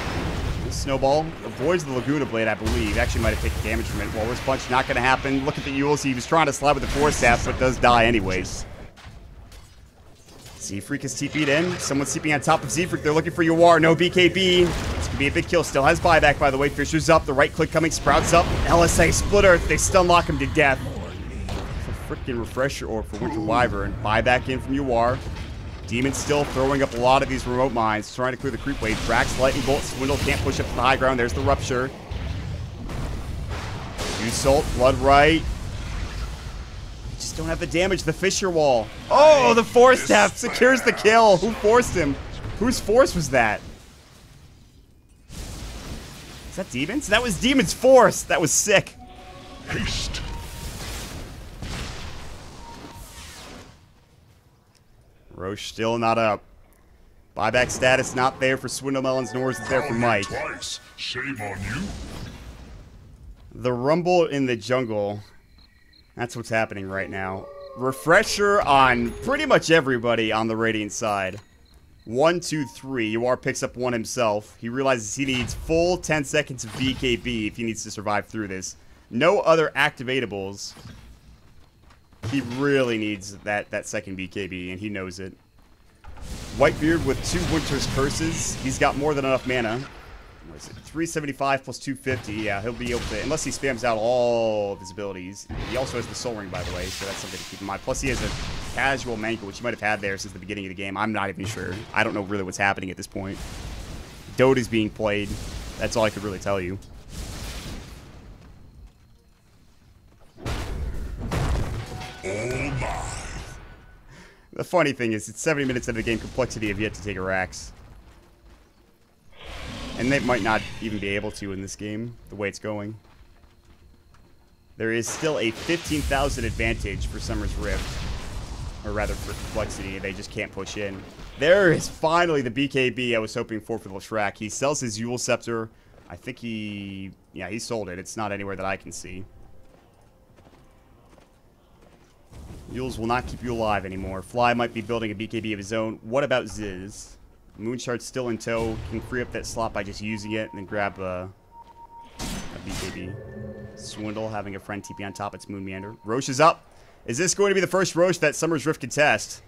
Snowball avoids the Laguna Blade, I believe. Actually might have taken damage from it. Walrus Punch not going to happen. Look at the Yules. He was trying to slide with the Force Staff, but does die anyways. Z-Freak is TP'd in. Someone's TP'ing on top of Z-Freak. They're looking for Yuar. No BKB. This could be a big kill. Still has buyback, by the way. Fisher's up. The right click coming. Sprouts up. LSA Split Earth. They stun lock him to death. For freaking Refresher or for Winter Wyvern. Buyback in from Yuar. Demon still throwing up a lot of these remote mines. Trying to clear the creep wave. Brax, Lightning Bolt. Swindle can't push up to the high ground. There's the Rupture. Zeusalt. Blood right. Just don't have the damage. The Fisher Wall. Oh, the Force Staff secures the kill. Who forced him? Whose force was that? Is that Demons? That was Demon's Force! That was sick! Haste. Roche still not up. Buyback status not there for Swindlemelons, nor is it there for Mike. Twice. Shame on you. The Rumble in the Jungle. That's what's happening right now. Refresher on pretty much everybody on the Radiant side. 1, 2, 3. UR picks up one himself. He realizes he needs full 10 seconds of BKB if he needs to survive through this. No other activatables. He really needs that second BKB, and he knows it. Whitebeard with 2 Winter's Curses. He's got more than enough mana. What is it? 375 plus 250. Yeah, he'll be able to, unless he spams out all of his abilities. He also has the Soul Ring, by the way, so that's something to keep in mind. Plus, he has a casual Manko, which he might have had there since the beginning of the game. I'm not even sure. I don't know really what's happening at this point. Dota is being played. That's all I could really tell you. Oh my. The funny thing is, it's 70 minutes into the game. Complexity have yet to take a Rax. And they might not even be able to in this game, the way it's going. There is still a 15,000 advantage for Summer's Rift. Or rather, for Complexity. They just can't push in. There is finally the BKB I was hoping for the Shrek. He sells his Yule Scepter. I think he sold it. It's not anywhere that I can see. Yules will not keep you alive anymore. Fly might be building a BKB of his own. What about Ziz? Moonshard's still in tow. Can free up that slot by just using it and then grab a BKB. Swindle having a friend TP on top. It's Moon Meander. Roche is up. Is this going to be the first Roche that Summer's Rift can test?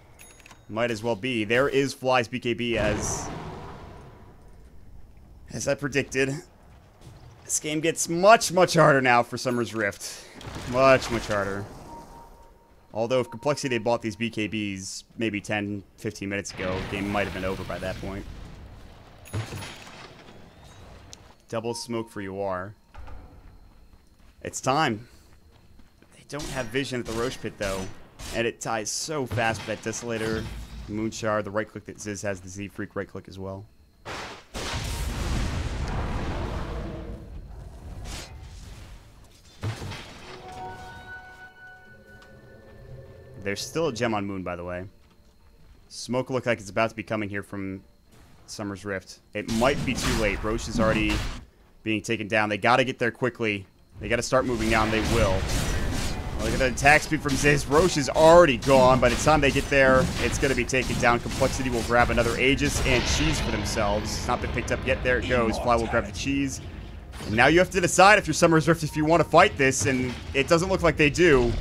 Might as well be. There is Fly's BKB as I predicted. This game gets much, much harder now for Summer's Rift. Much, much harder. Although if Complexity had bought these BKBs maybe 10, 15 minutes ago, the game might have been over by that point. Double smoke for UR. It's time. They don't have vision at the Roche Pit though. And it ties so fast with that Desolator, Moonshard, the right click that Ziz has, the Z Freak right click as well. There's still a gem on Moon, by the way. Smoke look like it's about to be coming here from Summer's Rift. It might be too late. Roche is already being taken down. They got to get there quickly. They got to start moving down. They will. Look at the attack speed from Ziz. Roche is already gone. By the time they get there, it's going to be taken down. Complexity will grab another Aegis and Cheese for themselves. It's not been picked up yet. There it goes. Fly will grab the Cheese. And now you have to decide if you're Summer's Rift if you want to fight this, and it doesn't look like they do.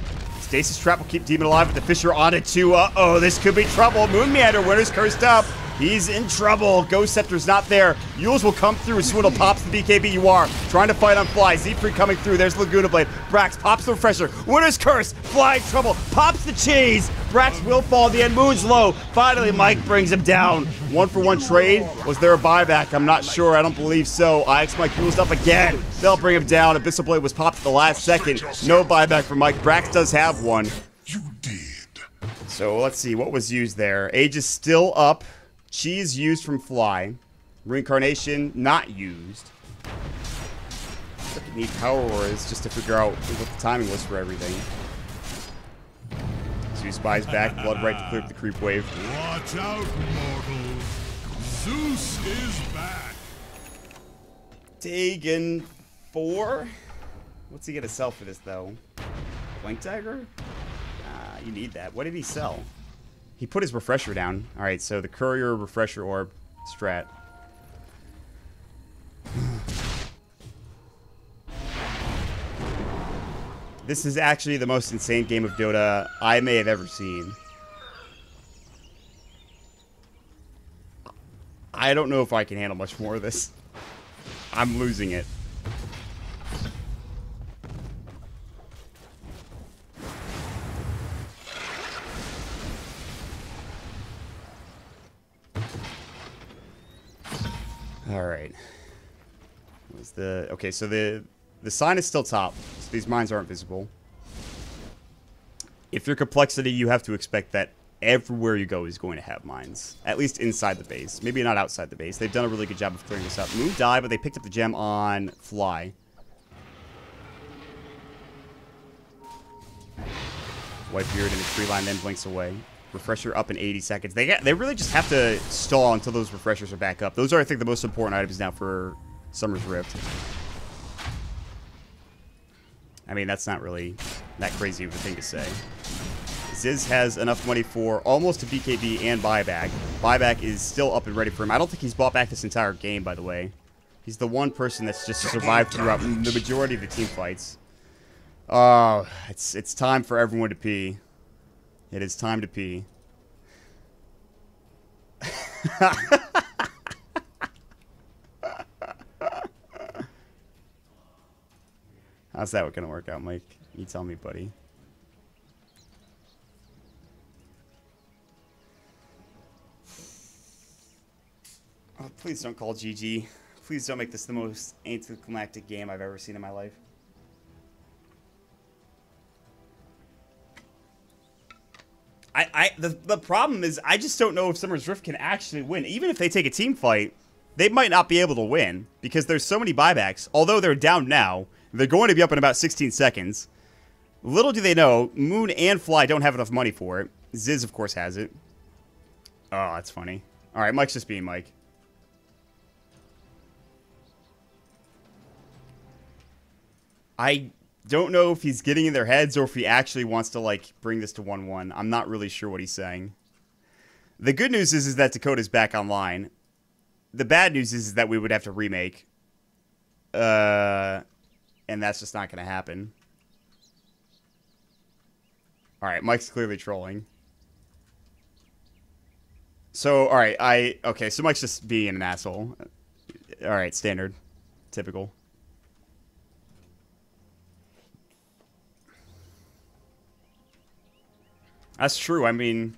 Stasis Trap will keep Demon alive with the Fisher on it too. Uh-oh, this could be trouble. Moon Meander, Winter's Cursed up. He's in trouble. Ghost Scepter's not there. Yules will come through. Swindle pops the BKB. You are trying to fight on Fly. Z-Free coming through. There's Laguna Blade. Brax pops the Refresher. Winter's Curse. Fly trouble. Pops the Cheese. Brax will fall. The end. Moon's low. Finally, Mike brings him down. 1-for-1 trade. Was there a buyback? I'm not sure. I don't believe so. IX Mike Yules up again. They'll bring him down. Abyssal Blade was popped at the last second. No buyback for Mike. Brax does have one. You did. So let's see. What was used there? Age is still up. Cheese used from Fly. Reincarnation not used. Look at neat Power Wars just to figure out what the timing was for everything. Zeus buys back. Blood right to clear up the creep wave. Watch out, mortals. Zeus is back. Dagon 4? What's he gonna sell for this though? Blink Dagger? You need that. What did he sell? He put his Refresher down. Alright, so the Courier, Refresher Orb, Strat. This is actually the most insane game of Dota I may have ever seen. I don't know if I can handle much more of this. I'm losing it. Alright. Okay, so the sign is still top, so these mines aren't visible. If you're Complexity, you have to expect that everywhere you go is going to have mines. At least inside the base. Maybe not outside the base. They've done a really good job of clearing this up. Moon died, but they picked up the gem on Fly. Whitebeard in the tree line then blinks away. Refresher up in 80 seconds. They really just have to stall until those refreshers are back up. Those are, I think, the most important items now for Summer's Rift. I mean, that's not really that crazy of a thing to say. Ziz has enough money for almost a BKB and buyback. Buyback is still up and ready for him. I don't think he's bought back this entire game, by the way. He's the one person that's just survived throughout the majority of the team fights. Oh, it's time for everyone to pee. It is time to pee. How's that gonna work out, Mike? You tell me, buddy. Oh, please don't call GG. Please don't make this the most anticlimactic game I've ever seen in my life. The problem is I just don't know if Summer's Rift can actually win. Even if they take a team fight, they might not be able to win because there's so many buybacks. Although they're down now, they're going to be up in about 16 seconds. Little do they know, Moon and Fly don't have enough money for it. Ziz, of course, has it. Oh, that's funny. All right, Mike's just being Mike. I don't know if he's getting in their heads or if he actually wants to, like, bring this to 1-1. I'm not really sure what he's saying. The good news is that Dakota's back online. The bad news is that we would have to remake. And that's just not going to happen. Alright, Mike's clearly trolling. So, alright, okay, so Mike's just being an asshole. Alright, standard. Typical. That's true. I mean,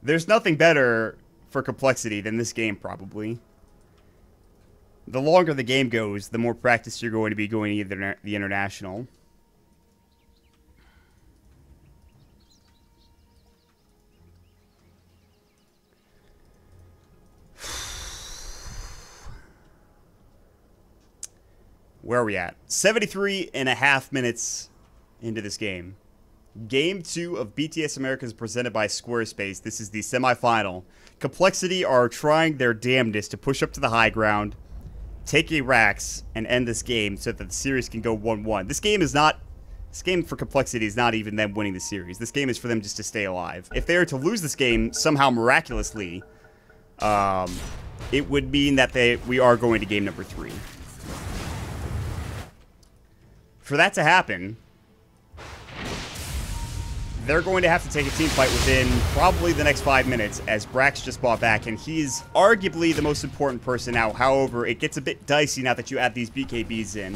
there's nothing better for complexity than this game, probably. The longer the game goes, the more practice you're going to be going to the international. Where are we at? 73.5 minutes into this game. Game 2 of BTS Americas presented by Squarespace. This is the semifinal. Complexity are trying their damnedest to push up to the high ground, take a Rax, and end this game so that the series can go 1-1. This game for Complexity is not even them winning the series. This game is for them just to stay alive. If they are to lose this game somehow miraculously, it would mean that we are going to game number 3. For that to happen, they're going to have to take a team fight within probably the next 5 minutes, as Brax just bought back, and he's arguably the most important person now. However, it gets a bit dicey now that you add these BKBs in.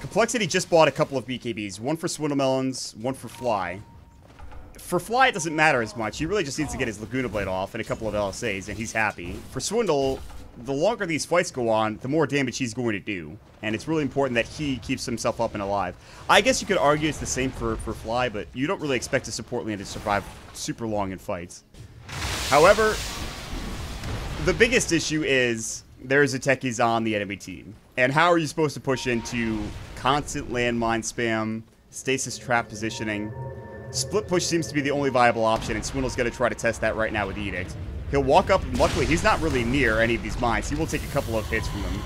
Complexity just bought a couple of BKBs, one for Swindlemelons, one for Fly. For Fly, it doesn't matter as much. He really just needs to get his Laguna Blade off and a couple of LSAs, and he's happy. For Swindle, the longer these fights go on, the more damage he's going to do. And it's really important that he keeps himself up and alive. I guess you could argue it's the same for Fly, but you don't really expect a support lane to survive super long in fights. However, the biggest issue is there's a techies on the enemy team. And how are you supposed to push into constant landmine spam, stasis trap positioning? Split push seems to be the only viable option, and Swindle's going to try to test that right now with Edict. He'll walk up, and luckily he's not really near any of these mines. He will take a couple of hits from them.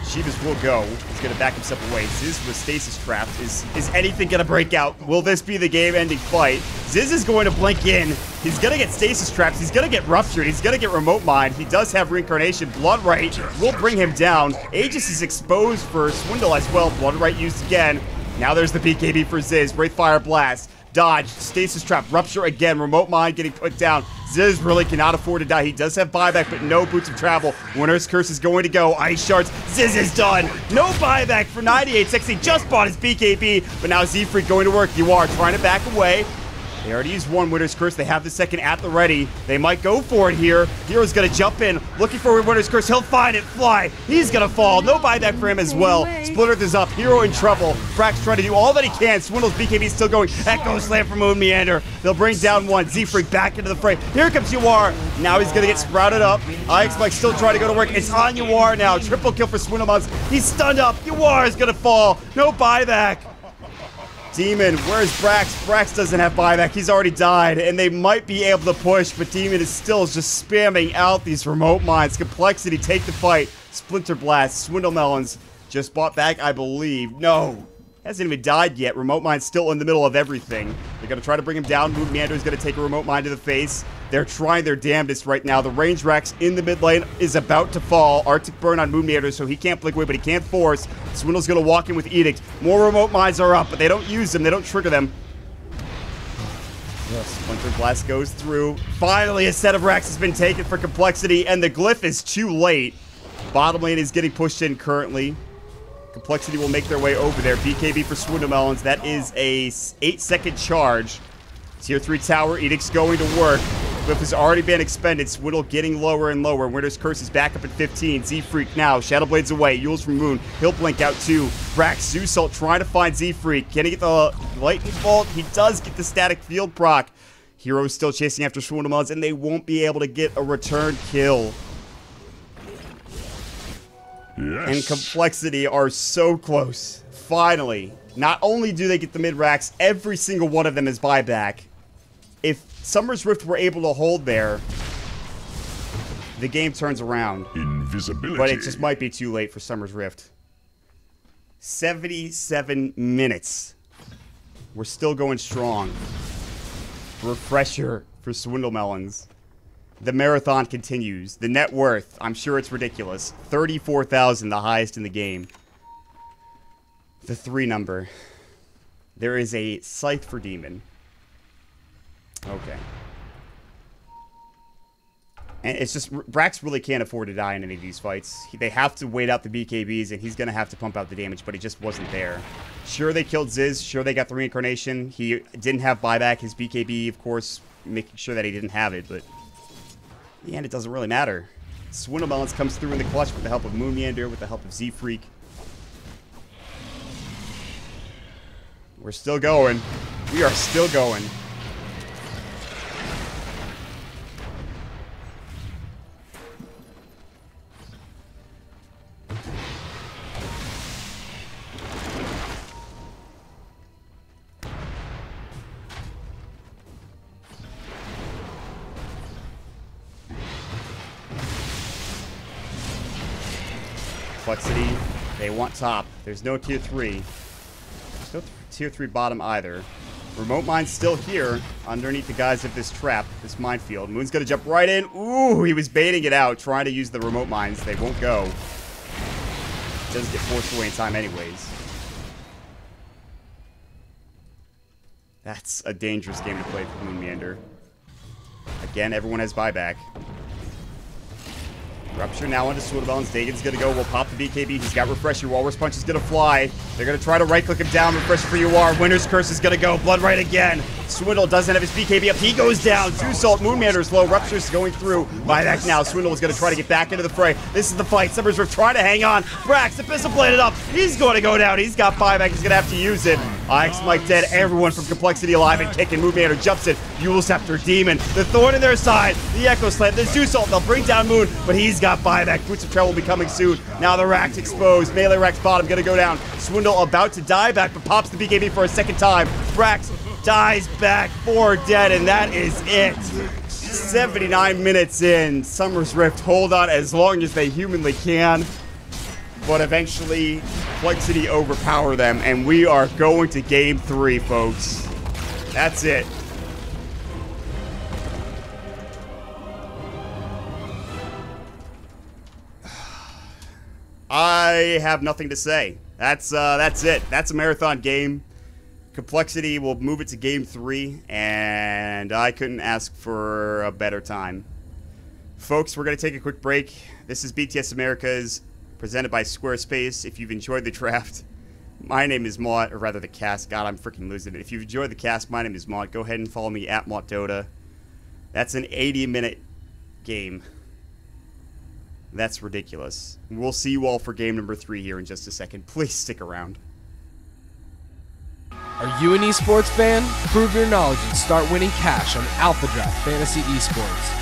Shivas will go. He's going to back himself away. Ziz with stasis trapped. Is anything going to break out? Will this be the game-ending fight? Ziz is going to blink in. He's going to get stasis trapped. He's going to get ruptured. He's going to get remote mined. He does have reincarnation. Bloodright will bring him down. Aegis is exposed for Swindle as well. Bloodright used again. Now there's the BKB for Ziz. Wraithfire Blast. Dodge, stasis trap, rupture again, remote mine getting put down. Ziz really cannot afford to die. He does have buyback, but no boots of travel. Winner's Curse is going to go. Ice Shards, Ziz is done. No buyback for 98 seconds. He just bought his BKB, but now Z-Freak going to work. You are trying to back away. They already used one Winter's Curse. They have the second at the ready. They might go for it here. Hero's going to jump in, looking for Winter's Curse. He'll find it, fly. He's going to fall. No buyback for him as well. Split Earth is up. Hero in trouble. Brax trying to do all that he can. Swindle's BKB still going. Echo Slam from Moon Meander. They'll bring down one. Z-Freak back into the fray. Here comes Uar. Now he's going to get sprouted up. IX Mike still trying to go to work. It's on Uar now. Triple kill for Swindlemon's. He's stunned up. Uar is going to fall. No buyback. Demon, where's Brax? Brax doesn't have buyback. He's already died, and they might be able to push, but Demon is still just spamming out these remote mines. Complexity, take the fight. Splinter Blast, Swindle Melons just bought back, I believe. No, hasn't even died yet. Remote mine's still in the middle of everything. They're going to try to bring him down. Moon Meander is going to take a remote mine to the face. They're trying their damnedest right now. The range Rex in the mid lane is about to fall. Arctic Burn on Moon Meander, so he can't blink away, but he can't force. Swindle's going to walk in with Edict. More remote mines are up, but they don't use them. They don't trigger them. Splinter Blast goes through. Finally, a set of Rex has been taken for Complexity, and the Glyph is too late. Bottom lane is getting pushed in currently. Complexity will make their way over there. BKB for Swindle Melons. That is a 8-second charge. Tier 3 tower. Edict's going to work. Glyph has already been expended. Swindle getting lower and lower. Winter's Curse is back up at 15. Z-Freak now. Shadowblade's away. Yule's from Moon. He'll blink out too. Brax, Zeusalt trying to find Z-Freak. Can he get the Lightning Bolt? He does get the Static Field proc. Hero's still chasing after Swindle Melons, and they won't be able to get a return kill. Yes. And Complexity are so close. Finally. Not only do they get the mid-racks, every single one of them is buyback. If Summer's Rift were able to hold there, the game turns around. Invisibility. But it just might be too late for Summer's Rift. 77 minutes. We're still going strong. Refresher for Swindle Melons. The marathon continues. The net worth, I'm sure it's ridiculous. 34,000, the highest in the game. The 3 number. There is a Scythe for Demon. Okay. And it's just, Brax really can't afford to die in any of these fights. They have to wait out the BKBs, and he's going to have to pump out the damage, but he just wasn't there. Sure, they killed Ziz. Sure, they got the reincarnation. He didn't have buyback. His BKB, of course, making sure that he didn't have it, but in the end, it doesn't really matter. Swindle Melons comes through in the clutch with the help of Moon Meander, with the help of Z-Freak. We're still going. We are still going. Complexity, they want top. There's no tier 3. There's no tier 3 bottom either. Remote mine's still here underneath the guise of this trap, this minefield. Moon's gonna jump right in. Ooh, he was baiting it out, trying to use the remote mines. They won't go. It doesn't get forced away in time anyways. That's a dangerous game to play for Moon Meander. Again, everyone has buyback. Rupture now into Swindle Melons. Dagon's gonna go. We'll pop the BKB. He's got Refresher. Walrus Punch is gonna fly. They're gonna try to right-click him down. Refresher for UR. Winter's Curse is gonna go. Blood right again. Swindle doesn't have his BKB up. He goes down. Zeusalt. Moon Meander's low. Rupture's going through. Buyback now. Swindle is gonna try to get back into the fray. This is the fight. Summer's Rift trying to hang on. Brax, Abyssal bladed up. He's going to go down. He's got buyback. He's gonna have to use it. IX Mike dead. Everyone from Complexity alive and kicking. Moon Meander jumps in. Yule's Scepter. Demon. The Thorn in their side. The Echo Slam. The Zeusalt. They'll bring down Moon, but he's got buyback. Boots of Travel will be coming soon. Now the Rack's exposed. Melee Rack's bottom. Gonna go down. Swindle about to die back, but pops the BKB for a second time. Brax dies back. 4 dead, and that is it. 79 minutes in. Summer's Rift hold on as long as they humanly can. But eventually, Complexity overpower them, and we are going to Game 3, folks. That's it. I have nothing to say. That's it. That's a marathon game. Complexity will move it to Game 3, and I couldn't ask for a better time. Folks, we're going to take a quick break. This is BTS Americas, presented by Squarespace. If you've enjoyed the draft, My name is Maut, or rather the cast. God, I'm freaking losing it. If you've enjoyed the cast, my name is Maut. Go ahead and follow me at MautDota. That's an 80-minute game. That's ridiculous. We'll see you all for game number 3 here in just a second. Please stick around. Are you an esports fan? Prove your knowledge and start winning cash on Alpha Draft Fantasy Esports.